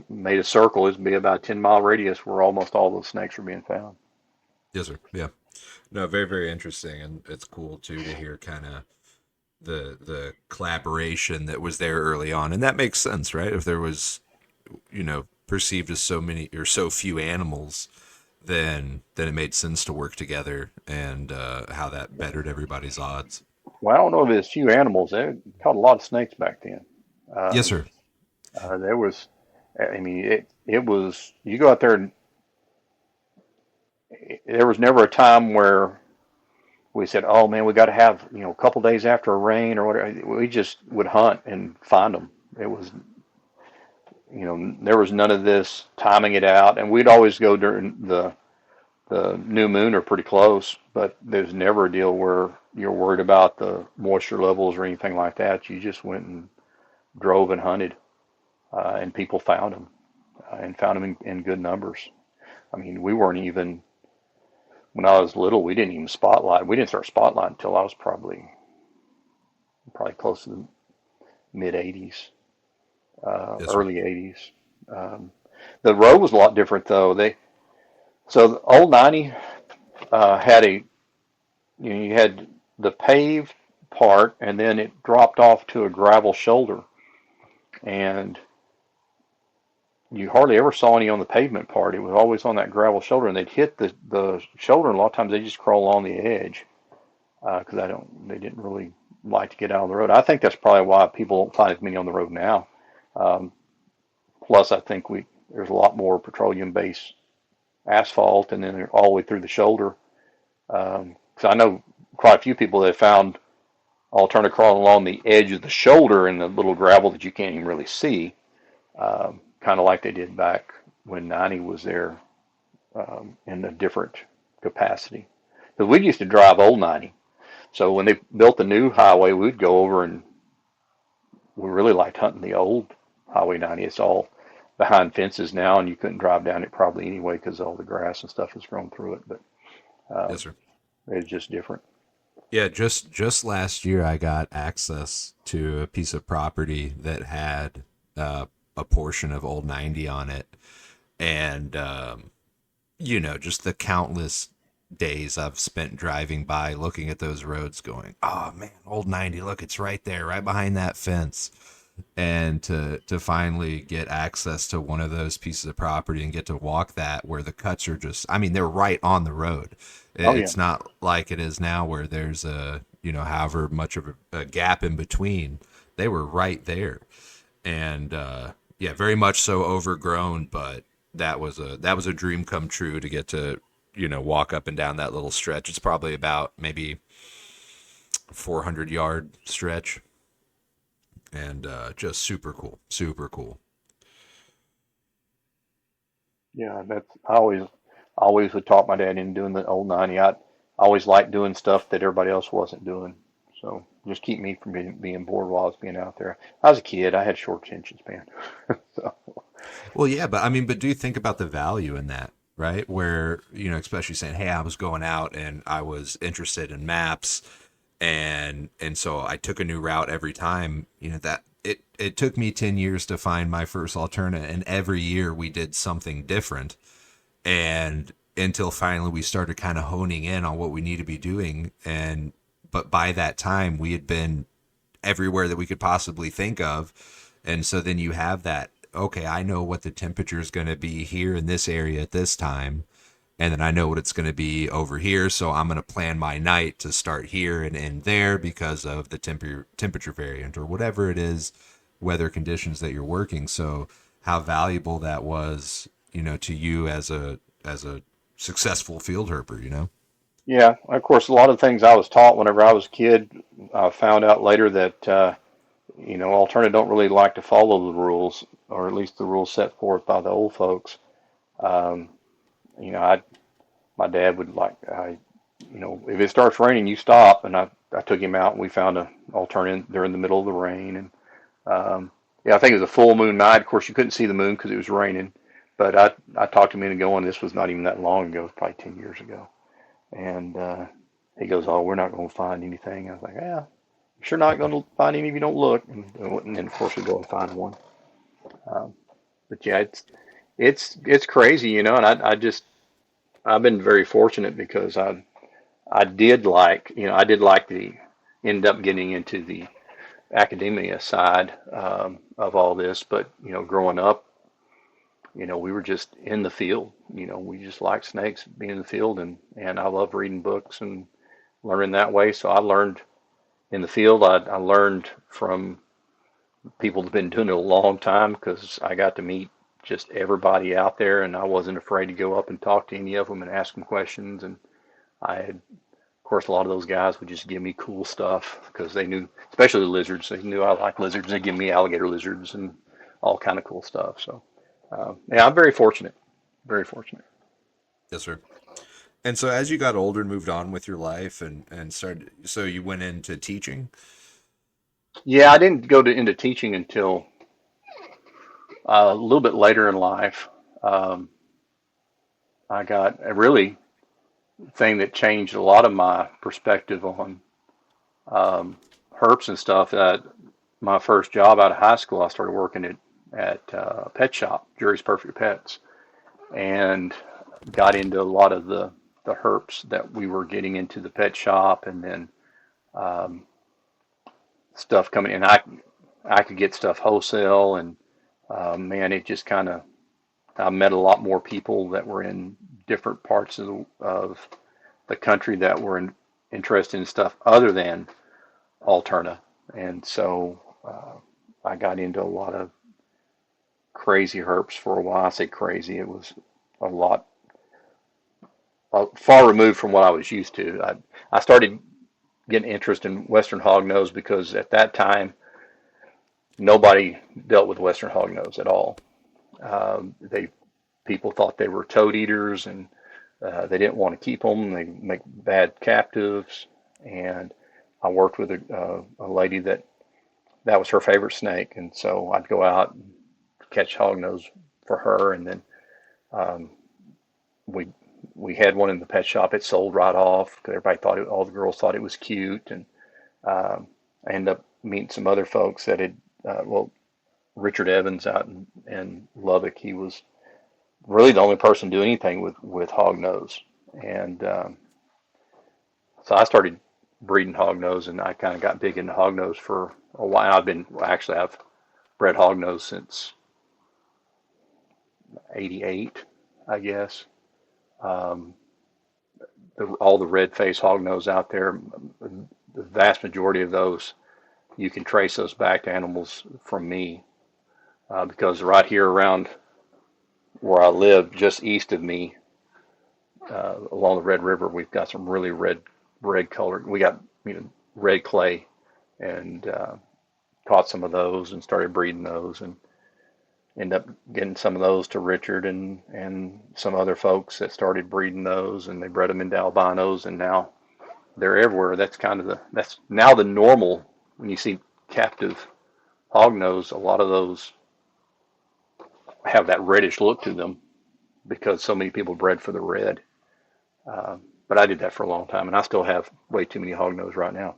made a circle, it'd be about a 10-mile radius where almost all those snakes are being found.
Yes, sir. Yeah. No, very, very interesting, and it's cool too to hear kind of the collaboration that was there early on, and that makes sense, right? If there was, perceived as so many or so few animals, then it made sense to work together, and how that bettered everybody's odds.
Well, I don't know if it's few animals. They caught a lot of snakes back then.
Yes,
Um,
sir.
there was, I mean, it was, you go out there and there was never a time where we said, "Oh man, we got to have a couple days after a rain or whatever." We just would hunt and find them. It was there was none of this timing it out, and we'd always go during the new moon or pretty close. But there's never a deal where you're worried about the moisture levels or anything like that. You just went and drove and hunted, and people found them and found them in good numbers. I mean, we weren't even when I was little. We didn't even spotlight. We didn't start spotlight until I was probably close to the mid '80s,
Yes, sir.
early '80s. Um, the road was a lot different though. So the old 90 had you had the paved part, and then it dropped off to a gravel shoulder, and you hardly ever saw any on the pavement part. It was always on that gravel shoulder, and they'd hit the shoulder, and a lot of times they just crawl along the edge because they didn't really like to get out on the road. I think that's probably why people don't find as many on the road now. Um, Plus, I think there's a lot more petroleum-based asphalt, and then they're all the way through the shoulder. Because I know quite a few people that have found alternative crawling along the edge of the shoulder in the little gravel that you can't even really see, kind of like they did back when 90 was there in a different capacity. Because we used to drive old 90. So when they built the new highway, we'd go over and we really liked hunting the old Highway 90. It's all behind fences now, and you couldn't drive down it probably anyway because all the grass and stuff has grown through it. But
Yes,
um,
sir.
it's just different.
Yeah, just last year I got access to a piece of property that had a portion of Old 90 on it, and just the countless days I've spent driving by looking at those roads going, "Oh man, Old 90, look, it's right there, right behind that fence." And to finally get access to one of those pieces of property and get to walk that where the cuts are just, I mean, they're right on the road.
Oh yeah,
It's not like it is now where there's however much of a gap in between. They were right there. And yeah, very much so overgrown, but that was a dream come true to get to, walk up and down that little stretch. It's probably about maybe 400-yard stretch, and just super cool, super cool.
yeah. That's I always would talk my dad into doing the old 90. I always liked doing stuff that everybody else wasn't doing. So just keep me from being bored while I was being out there. I was a kid. I had short attention span. So
Well, yeah, but I mean, but do you think about the value in that, right? Where, especially saying, "Hey, I was going out and I was interested in maps, and so I took a new route every time." That it took me 10 years to find my first alternate, and every year we did something different, and until finally we started kind of honing in on what we need to be doing, and but by that time we had been everywhere that we could possibly think of. And so then you have that, okay, I know what the temperature is going to be here in this area at this time. And then I know what it's going to be over here. So I'm going to plan my night to start here and end there because of the temperature variant or whatever it is, weather conditions that you're working. So how valuable that was, to you as a successful field herper.
Yeah, of course, a lot of things I was taught whenever I was a kid, I found out later that alternative don't really like to follow the rules, or at least the rules set forth by the old folks. Um, I my dad would if it starts raining, you stop, and I took him out, and we found a alternative during the middle of the rain, and yeah, I think it was a full moon night. Of course, you couldn't see the moon because it was raining, but I talked him into going. This was not even that long ago, it was probably 10 years ago. And he goes, "Oh, we're not going to find anything." I was like, "Yeah, you're sure not going to find any if you don't look." And then, of course, we go and find one. Um, but yeah, it's crazy, And I've been very fortunate because I did like the end up getting into the academia side of all this. But growing up, we were just in the field. We just liked snakes, being in the field, and I love reading books and learning that way. So I learned in the field. I learned from people who've been doing it a long time because I got to meet just everybody out there, and I wasn't afraid to go up and talk to any of them and ask them questions. And I had, of course, a lot of those guys would just give me cool stuff because they knew, especially the lizards. They knew I liked lizards. They give me alligator lizards and all kind of cool stuff. So yeah, I'm very fortunate. Very fortunate.
Yes, sir. And so as you got older and moved on with your life and started, so you went into teaching?
Yeah, I didn't go into teaching until a little bit later in life. Um, I got a really thing that changed a lot of my perspective on um, herps and stuff. My first job out of high school, I started working at a pet shop, Jury's Perfect Pets, and got into a lot of the herps that we were getting into the pet shop, and then um, stuff coming in. I could get stuff wholesale, and man, it just kind of I met a lot more people that were in different parts of the country that were interested in stuff other than Alterna. And so I got into a lot of crazy herps for a while. I say crazy, it was a lot far removed from what I was used to. I started getting interest in Western hognose because at that time nobody dealt with Western hognose at all. They People thought they were toad eaters, and they didn't want to keep them. They make bad captives. And I worked with a lady that was her favorite snake, and so I'd go out and catch hognose for her, and then um, we we had one in the pet shop. It sold right off because everybody thought all the girls thought it was cute, and I ended up meeting some other folks that had Richard Evans out in Lubbock. He was really the only person to do anything with hognose, and so I started breeding hognose, and I kind of got big into hognose for a while. I've bred hognose since '88, I guess. Um, all the red face hognose out there, the vast majority of those, you can trace those back to animals from me, because right here around where I live, just east of me, along the Red River, we've got some really red colored. We got red clay, and caught some of those and started breeding those, and end up getting some of those to Richard and some other folks that started breeding those, and they bred them into albinos, and now they're everywhere. That's now the normal when you see captive hognose. A lot of those have that reddish look to them because so many people bred for the red. But I did that for a long time, and I still have way too many hognose right now.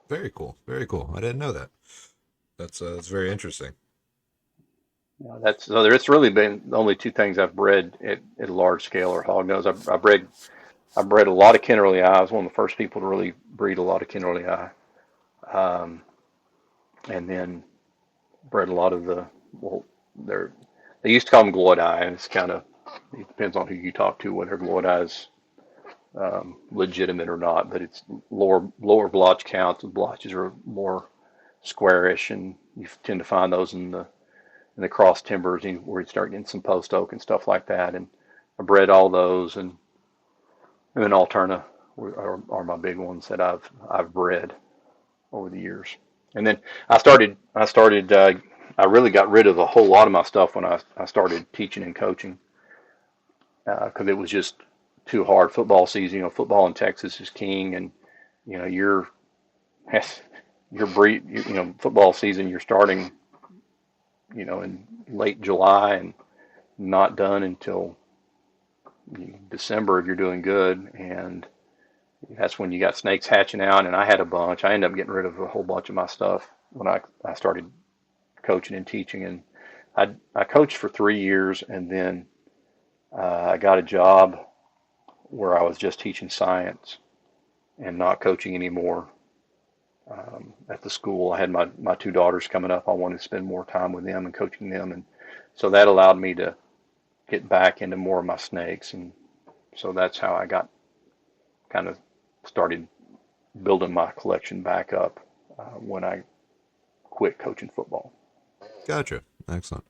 Very cool. Very cool. I didn't know that. That's very interesting.
Yeah, it's really been the only two things I've bred at a large scale are hognose. I bred a lot of Kennerly eye. I was one of the first people to really breed a lot of Kennerly eye, um, and then bred a lot of they're they used to call them gloid eye, and it depends on who you talk to whether gloid eye is legitimate or not. But it's lower blotch counts. The blotches are more squarish, and you tend to find those in the cross timbers where you start getting some post oak and stuff like that. And I bred all those, and then Alterna. are my big ones that I've bred over the years. And then I I really got rid of a whole lot of my stuff when I started teaching and coaching because it was just too hard. Football season, football in Texas is king, and you know you're football season. You're starting, in late July and not done until December if you're doing good, and that's when you got snakes hatching out. And I had a bunch. I ended up getting rid of a whole bunch of my stuff when I started coaching and teaching, and I coached for 3 years, and then I got a job where I was just teaching science and not coaching anymore at the school. I had my two daughters coming up. I wanted to spend more time with them and coaching them, and so that allowed me to get back into more of my snakes, and so that's how I got kind of started building my collection back up when I quit coaching football.
Gotcha. Excellent.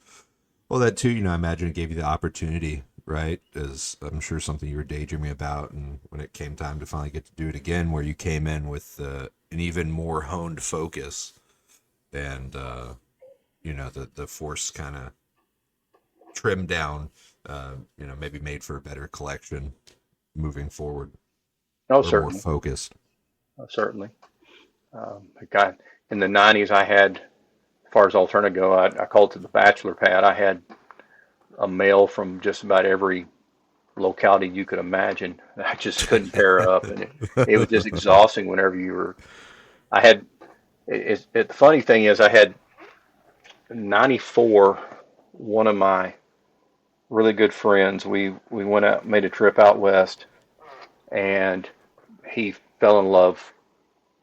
Well, that too, I imagine it gave you the opportunity, right? As I'm sure something you were daydreaming about, and when it came time to finally get to do it again, where you came in with an even more honed focus, and the force kind of trimmed down, maybe made for a better collection moving forward,
Oh,
or more
certainly,
focused.
certainly. In the '90s, I had, as far as alternative go, I called it the bachelor pad. I had a male from just about every locality you could imagine. I just couldn't pair up, and it was just exhausting whenever you were. I had the funny thing is I had '94. One of my really good friends. We went out, made a trip out west, and he fell in love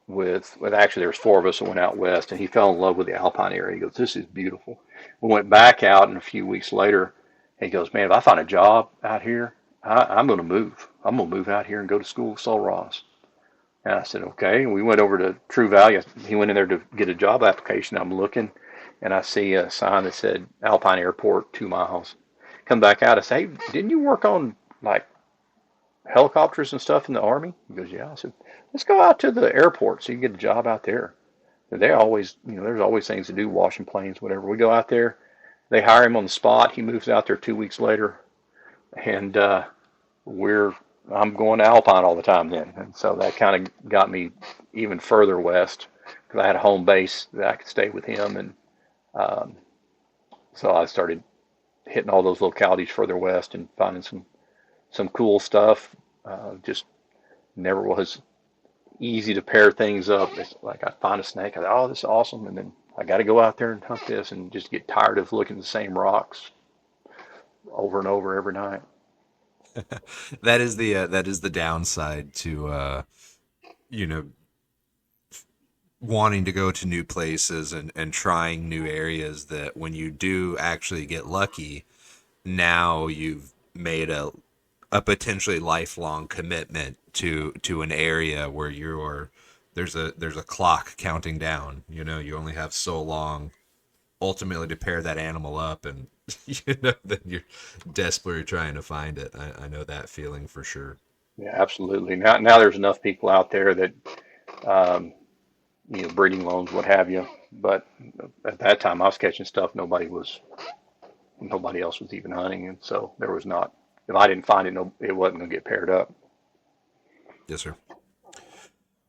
with actually there was four of us that went out west, and he fell in love with the Alpine area. He goes, "This is beautiful." We went back out, and a few weeks later, he goes, "Man, if I find a job out here, I'm going to move. I'm going to move out here and go to school with Sul Ross." And I said, "Okay." And we went over to True Value. He went in there to get a job application. I'm looking, and I see a sign that said Alpine Airport, 2 miles. Come back out. I say, "Hey, didn't you work on like helicopters and stuff in the Army?" He goes, "Yeah." I said, "Let's go out to the airport so you can get a job out there." They always, there's always things to do, washing planes, whatever. We go out there. They hire him on the spot. He moves out there 2 weeks later, and we're I'm going to Alpine all the time then, and so that kind of got me even further west because I had a home base that I could stay with him, and um, so I started hitting all those localities further west and finding some cool stuff. Just never was easy to pair things up. It's like I find a snake, I thought, "Oh, this is awesome," and then I got to go out there and hunt this, and just get tired of looking at the same rocks over and over every night.
That is the downside to you know wanting to go to new places and trying new areas, that when you do actually get lucky, now you've made a potentially lifelong commitment to an area where there's a clock counting down. You only have so long ultimately to pair that animal up, and then you're desperately trying to find it. I know that feeling for sure.
Yeah, absolutely. Now there's enough people out there that um, breeding loans, what have you. But at that time, I was catching stuff nobody else was even hunting, and so there was not. If I didn't find it, no, it wasn't going to get paired up.
Yes, sir.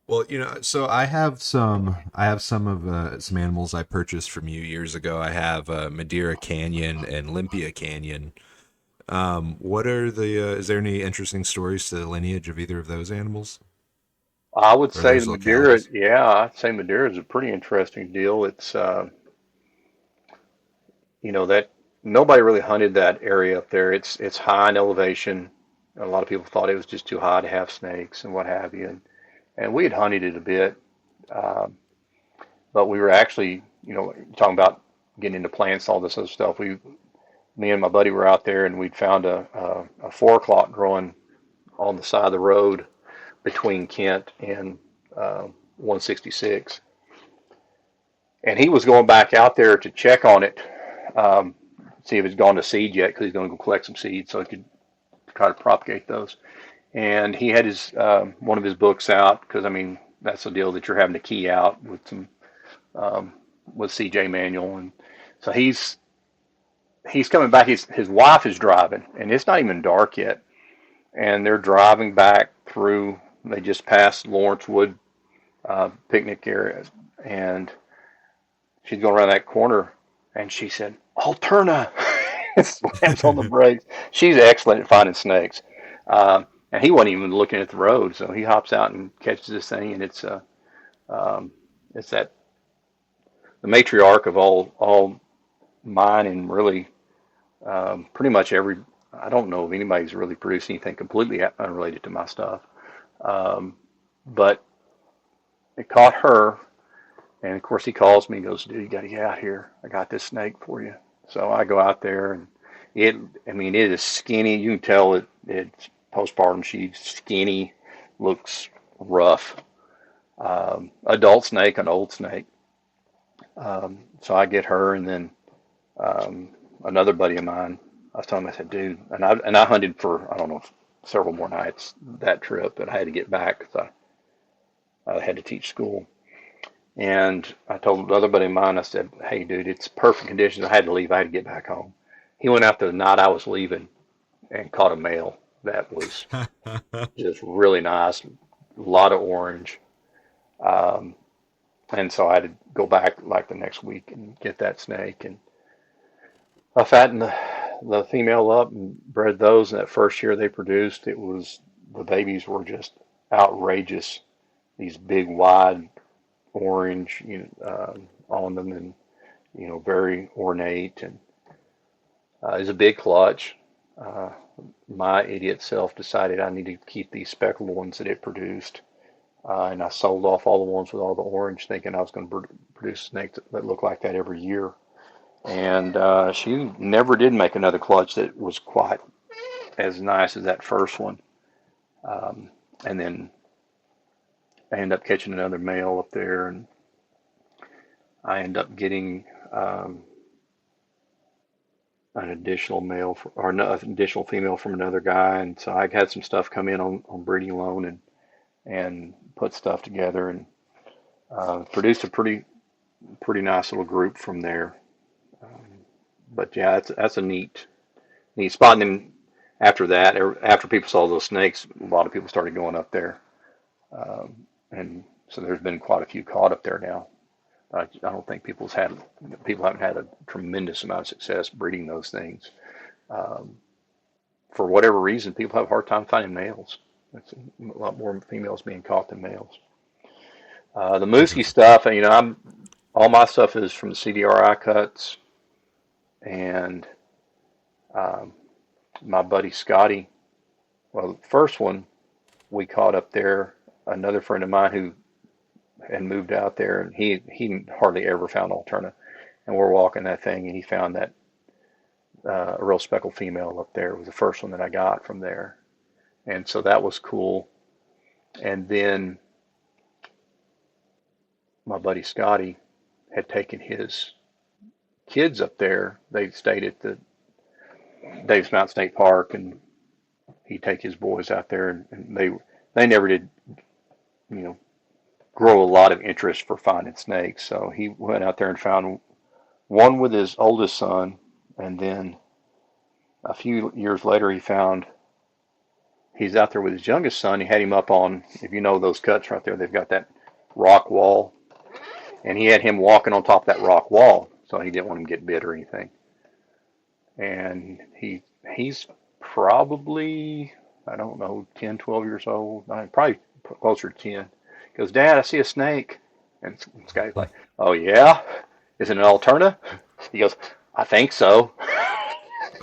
Well, so I have some of some animals I purchased from you years ago. I have Madeira Canyon and Olympia Canyon. What are is there any interesting stories to the lineage of either of those animals
I would
or
say
those
the Madeira,
localities?
yeah, I'd say Madeira is a pretty interesting deal. It's that nobody really hunted that area up there. It's high in elevation. A lot of people thought it was just too high to have snakes and what have you. And we had hunted it a bit, um, but we were actually, talking about getting into plants, all this other stuff. Me and my buddy were out there, and we'd found a 4 o'clock growing on the side of the road between Kent and 166. And he was going back out there to check on it, um, see if it's gone to seed yet, because he's going to go collect some seeds so he could try to propagate those. and he had his one of his books out because I mean that's the deal that you're having to key out with some um, with CJ Manual, and so he's coming back. His wife is driving, and it's not even dark yet, and they're driving back through. They just passed Lawrence Wood picnic area, and she's going around that corner, and she said, "Alterna." Slams on the brakes. She's excellent at finding snakes. And he wasn't even looking at the road, so he hops out and catches this thing, and um, it's that the matriarch of all mine, and really pretty much every. I don't know if anybody's really produced anything completely unrelated to my stuff, um, but it caught her, and of course he calls me and goes, "Dude, you got to get out here. I got this snake for you." So I go out there, and it. I mean, it is skinny. You can tell it's postpartum. She's skinny, looks rough. Adult snake, an old snake. So I get her, and then another buddy of mine. I was telling him, I said, "Dude," and I hunted for I don't know several more nights that trip, but I had to get back because I had to teach school. And I told the other buddy of mine, I said, "Hey, dude, it's perfect conditions. I had to leave. I had to get back home." He went out there the night I was leaving and caught a male that was just really nice, a lot of orange. Um, and so I had to go back like the next week and get that snake. And I fattened the female up and bred those. And that first year they produced, the babies were just outrageous. These big, wide orange, on them, and very ornate, and it was a big clutch. Uh, my idiot self decided I needed to keep these speckled ones that it produced, and I sold off all the ones with all the orange, thinking I was going to produce snakes that looked like that every year. And she never did make another clutch that was quite as nice as that first one. Um, and then I ended up catching another male up there, and I ended up getting an additional male or no, an additional female from another guy, and so I had some stuff come in on breeding loan, and put stuff together, and produced a pretty nice little group from there. Um, but yeah, that's a neat spot. And then after that, after people saw those snakes, a lot of people started going up there, and so there's been quite a few caught up there now. I don't think people haven't had a tremendous amount of success breeding those things. Um, for whatever reason, people have a hard time finding males. It's a lot more females being caught than males. The Mooski stuff, I'm all my stuff is from the CDRI cuts, and um, my buddy Scotty. Well, the first one we caught up there. Another friend of mine who had moved out there, and he hardly ever found Alterna. And we're walking that thing, and he found that a real speckled female up there. It was the first one that I got from there, and so that was cool. And then my buddy Scotty had taken his kids up there. They stayed at the Davis Mountain State Park, and he'd take his boys out there, and they never did, you know, grow a lot of interest for finding snakes. So he went out there and found one with his oldest son, and then a few years later he's out there with his youngest son. He had him up on, if you know those cuts right there, they've got that rock wall, and he had him walking on top of that rock wall, so he didn't want him to get bit or anything. And he's probably, I don't know, 10, 12 years old, probably closer to 10. He goes, "Dad, I see a snake." And this guy's like, "Oh yeah? Is it an Alterna?" He goes, "I think so."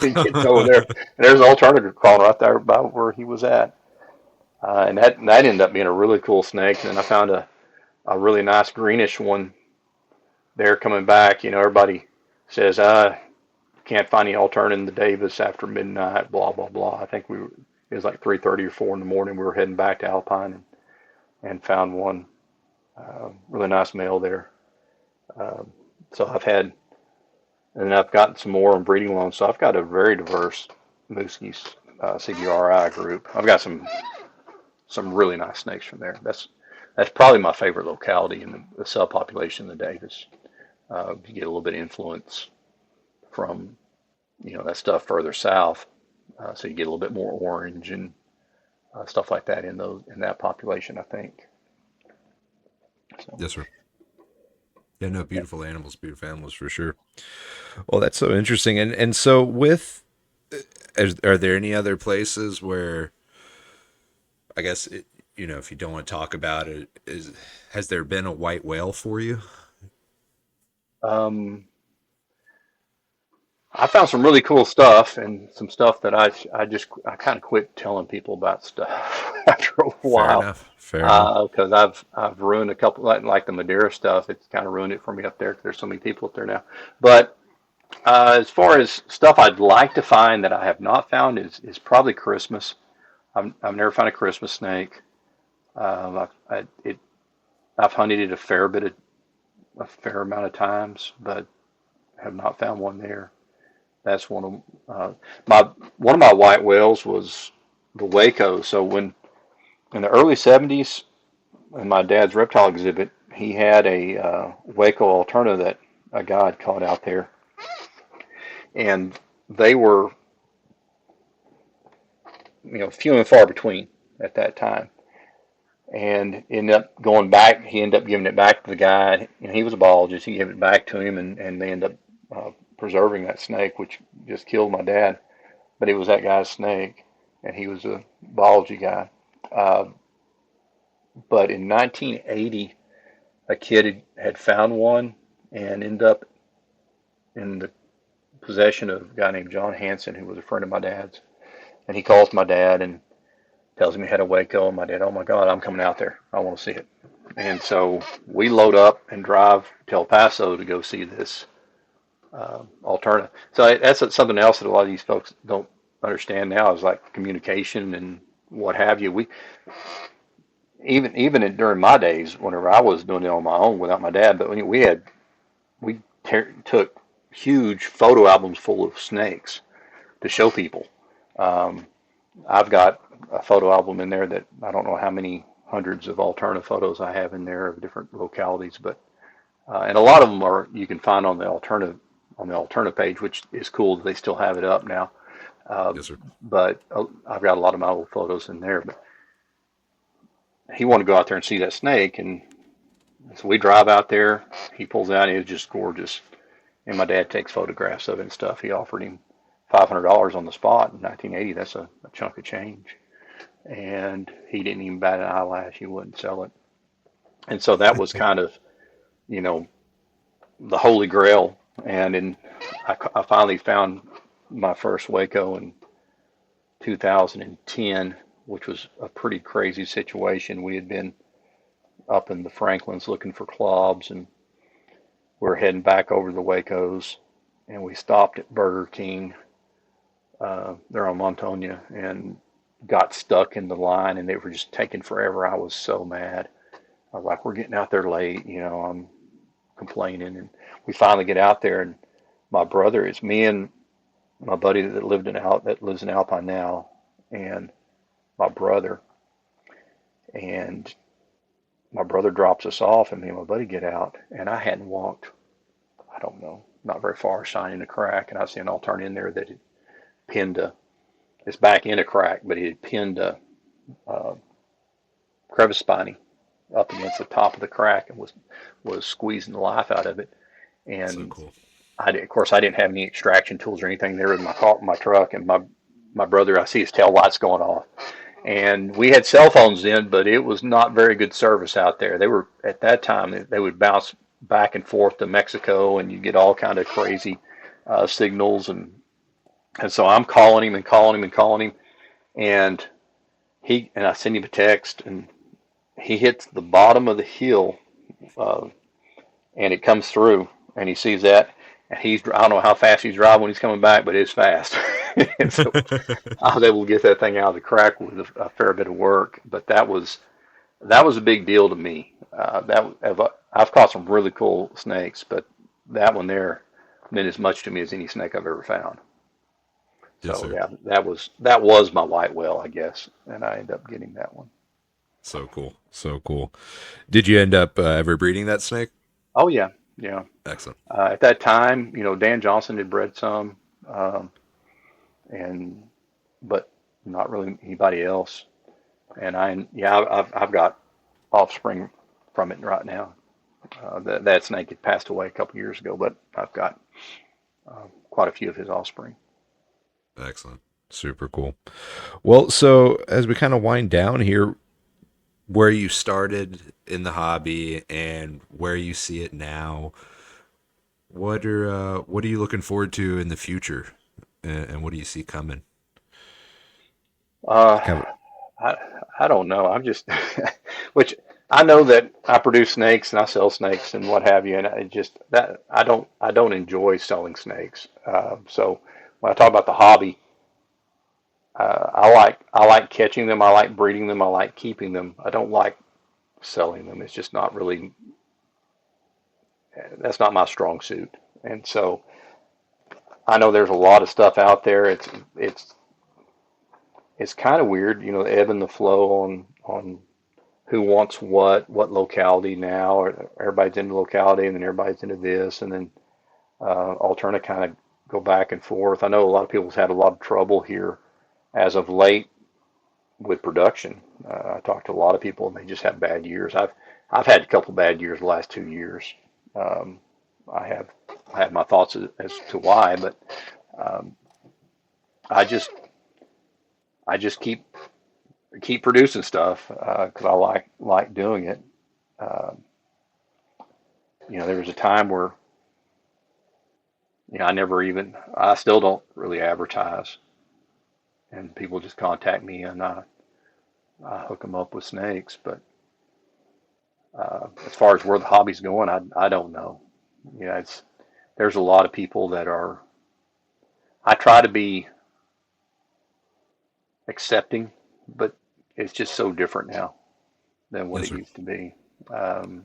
He gets over there, and there's an Alterna crawling right there about where he was at. And that ended up being a really cool snake. And then I found a really nice greenish one there coming back. Everybody says, can't find any Alterna in the Davis after midnight, blah, blah, blah. I think it was like 3:30 or 4 in the morning. We were heading back to Alpine, and found one really nice male there. Um, so and I've gotten some more on breeding loans. So I've got a very diverse Mooskies CDRI group. I've got some some really nice snakes from there. That's probably my favorite locality in the subpopulation of the Davis. You get a little bit of influence from that stuff further south, so you get a little bit more orange and stuff like that in that population, I think. So
Yes, sir. Yeah, no,
yeah.
beautiful animals for sure. Well, that's so interesting. And so with, are there any other places where I guess if you don't want to talk about it, has there been a white whale for you?
Um, I found some really cool stuff and some stuff that I kind of quit telling people about stuff after a
Fair
while
enough. Fair enough.
because I've ruined a couple like the Madeira stuff. It's kind of ruined it for me up there 'cause there's so many people up there now. But as far as stuff I'd like to find that I have not found is probably Christmas. I've never found a Christmas snake. I've hunted it a fair amount of times, but have not found one there. That's my one of my white whales was the Waco. So when in the early '70s, in my dad's reptile exhibit, he had a Waco Alterna that a guy had caught out there, and they were few and far between at that time. And ended up going back. He ended up giving it back to the guy. He was a biologist. He gave it back to him, and they ended up preserving that snake, which just killed my dad. But it was that guy's snake, and he was a biology guy. Uh, but in 1980, a kid had found one and ended up in the possession of a guy named John Hanson, who was a friend of my dad's. And he calls my dad and tells him he had a Waco. And my dad, oh my God, I'm coming out there. I want to see it. And so we load up and drive to El Paso to go see this alternative. So that's something else that a lot of these folks don't understand now is like communication and what have you. We even during my days, whenever I was doing it on my own without my dad, but we took huge photo albums full of snakes to show people. Um, I've got a photo album in there that I don't know how many hundreds of alternative photos I have in there of different localities, but and a lot of them are you can find on the alternative page, which is cool. They still have it up now, uh,
Yes, sir.
but I've got a lot of my old photos in there. But he wanted to go out there and see that snake, and so we drive out there. He pulls out, and it was just gorgeous. And my dad takes photographs of it and stuff. He offered him $500 on the spot in 1980. That's a chunk of change. And he didn't even bat an eyelash. He wouldn't sell it. And so that was kind of, you know, the holy grail. I finally found my first Waco in 2010, which was a pretty crazy situation. We had been up in the Franklins looking for clobs, and we are heading back over the Wacos, and we stopped at Burger King there on Montonia and got stuck in the line, and they were just taking forever. I was so mad. I was like, we're getting out there late, I'm complaining, and we finally get out there, and my brother, it's me and my buddy that lives in Alpine now, and my brother, and my brother drops us off, and me and my buddy get out, and I hadn't walked, I don't know, not very far, shining a crack, and I see an alternate in there that had pinned it's back in a crack, but it had pinned a crevice spiny up against the top of the crack and was squeezing the life out of it.
So
And
cool.
of course, I didn't have any extraction tools or anything there in my truck, and my brother, I see his tail lights going off. And we had cell phones then, but it was not very good service out there. They were at that time they would bounce back and forth to Mexico, and you get all kind of crazy signals, and so I'm calling him and calling him and calling him, and I send him a text, and he hits the bottom of the hill, uh, and it comes through, and he sees that, and I don't know how fast he's driving when he's coming back, but it's fast. And so I was able to get that thing out of the crack with a fair bit of work, but that was a big deal to me. I've caught some really cool snakes, but that one there meant as much to me as any snake I've ever found.
Yes,
So
sir.
yeah, that was my white whale, I guess, and I ended up getting that one.
So cool. So cool. Did you end up ever breeding that snake?
Oh yeah, yeah.
Excellent.
At that time, Dan Johnson had bred some, um, and but not really anybody else. And yeah, I've got offspring from it right now. That snake had passed away a couple years ago, but I've got quite a few of his offspring.
Excellent. Super cool. Well, so as we kind of wind down here, where you started in the hobby and where you see it now, what are you looking forward to in the future, and what do you see coming?
Uh,
Kind of,
I I don't know. I'm just which I know that I produce snakes and I sell snakes and what have you, and I just that I don't enjoy selling snakes. So when I talk about the hobby, I like catching them, I like breeding them, I like keeping them. I don't like selling them. It's just not really that's not my strong suit. And so I know there's a lot of stuff out there. It's kind of weird, the ebb and the flow on who wants what locality now, or everybody's into locality and then everybody's into this, and then Alterna kind of go back and forth. I know a lot of people's had a lot of trouble here as of late with production. I talked to a lot of people and they just have bad years. I've had a couple bad years the last 2 years. Um, I have my thoughts as to why, but um, I just I just keep producing stuff because I like doing it. Um, there was a time where I still don't really advertise, and people just contact me and I hook them up with snakes. But as far as where the hobby's going, I don't know. There's a lot of people that are. I try to be accepting, but it's just so different now than what
yes,
it
sir.
used to be. Um,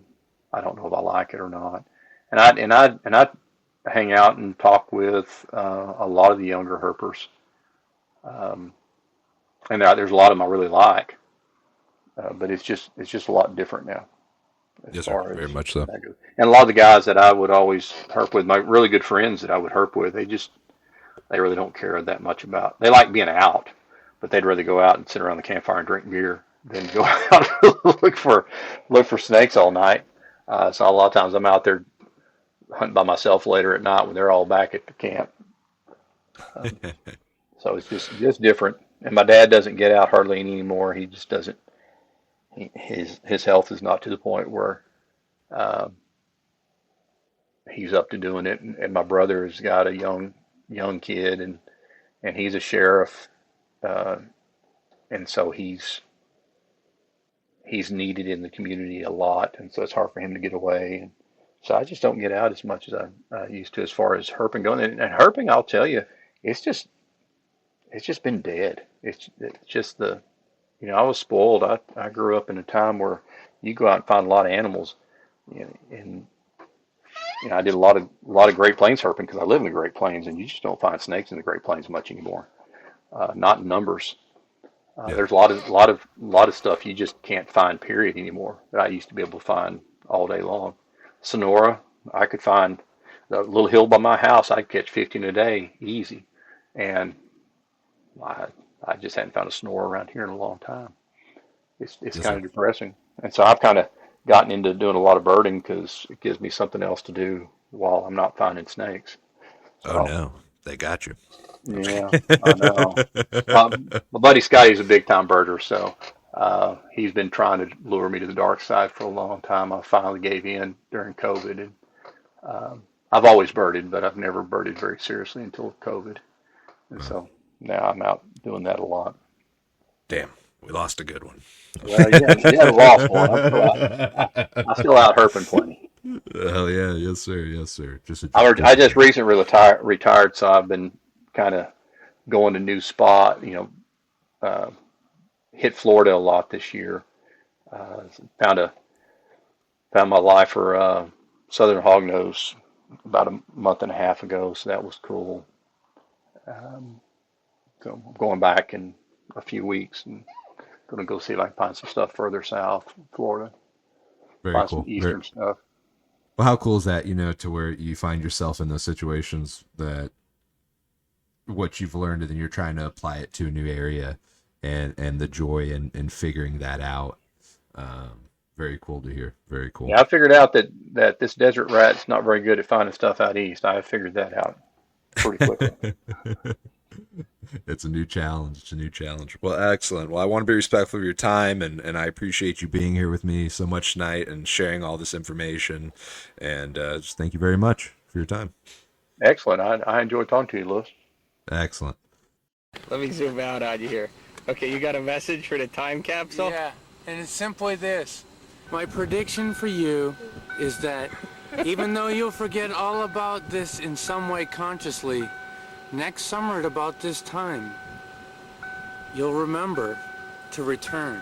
I don't know if I like it or not, and I hang out and talk with a lot of the younger herpers, um, and there's a lot of them I really like, but it's just a lot different now as
Yes, sir.
far as
Very much so.
that goes. And a lot of the guys that I would always herp with, my really good friends that I would herp with, they really don't care that much about. They like being out, but they'd rather go out and sit around the campfire and drink beer than go out and look for snakes all night. So a lot of times I'm out there hunting by myself later at night when they're all back at the camp. Um, so it's just different. And my dad doesn't get out hardly anymore. He just doesn't. His health is not to the point where um, he's up to doing it. And my brother has got a young kid, and he's a sheriff, uh, and so he's needed in the community a lot, and so it's hard for him to get away. And so I just don't get out as much as I used to as far as herping going. And herping, I'll tell you, it's just it's just been dead. It's just I was spoiled. I grew up in a time where you go out and find a lot of animals, and I did a lot of Great Plains herping because I live in the Great Plains, and you just don't find snakes in the Great Plains much anymore. Not in numbers.
Yeah.
There's a lot of stuff you just can't find period anymore that I used to be able to find all day long. Sonora, I could find the little hill by my house. I'd catch 15 a day easy, and I I just hadn't found a Sonora around here in a long time. It's
Yes,
kind
sir.
of depressing, and so I've kind of gotten into doing a lot of birding because it gives me something else to do while I'm not finding snakes.
Oh
So
no, they got you. I'm just
yeah, I know.
kidding.
My buddy Scotty's a big time birder, so he's been trying to lure me to the dark side for a long time. I finally gave in during COVID, and I've always birded, but I've never birded very seriously until COVID, and
Well,
so now I'm out doing that a lot.
damn, we lost a good one.
Well, you haven't lost one. I'm still out herping plenty.
Hell yeah, yes sir, yes sir.
I
Just a
just
bit.
recently retired, so I've been kind of going to new spot. Hit Florida a lot this year. Uh, found a found my lifer southern hognose about a month and a half ago, so that was cool. Um, so I'm going back in a few weeks and Gonna go see if I can find some stuff further south, Florida.
Very
Find some
cool.
eastern stuff.
Well, how cool is that, to where you find yourself in those situations that what you've learned and then you're trying to apply it to a new area and the joy in figuring that out. Very cool to hear. Very cool.
Yeah, I figured out that this desert rat's not very good at finding stuff out east. I figured that out pretty quickly.
It's a new challenge. It's a new challenge. Well, excellent. Well, I want to be respectful of your time, and I appreciate you being here with me so much tonight and sharing all this information. And just thank you very much for your time.
Excellent. I enjoyed talking to you, Lewis.
Excellent.
Let me zoom out on you here. Okay, you got a message for the time capsule?
Yeah, and it's simply this. My prediction for you is that even though you'll forget all about this in some way consciously, next summer at about this time, you'll remember to return.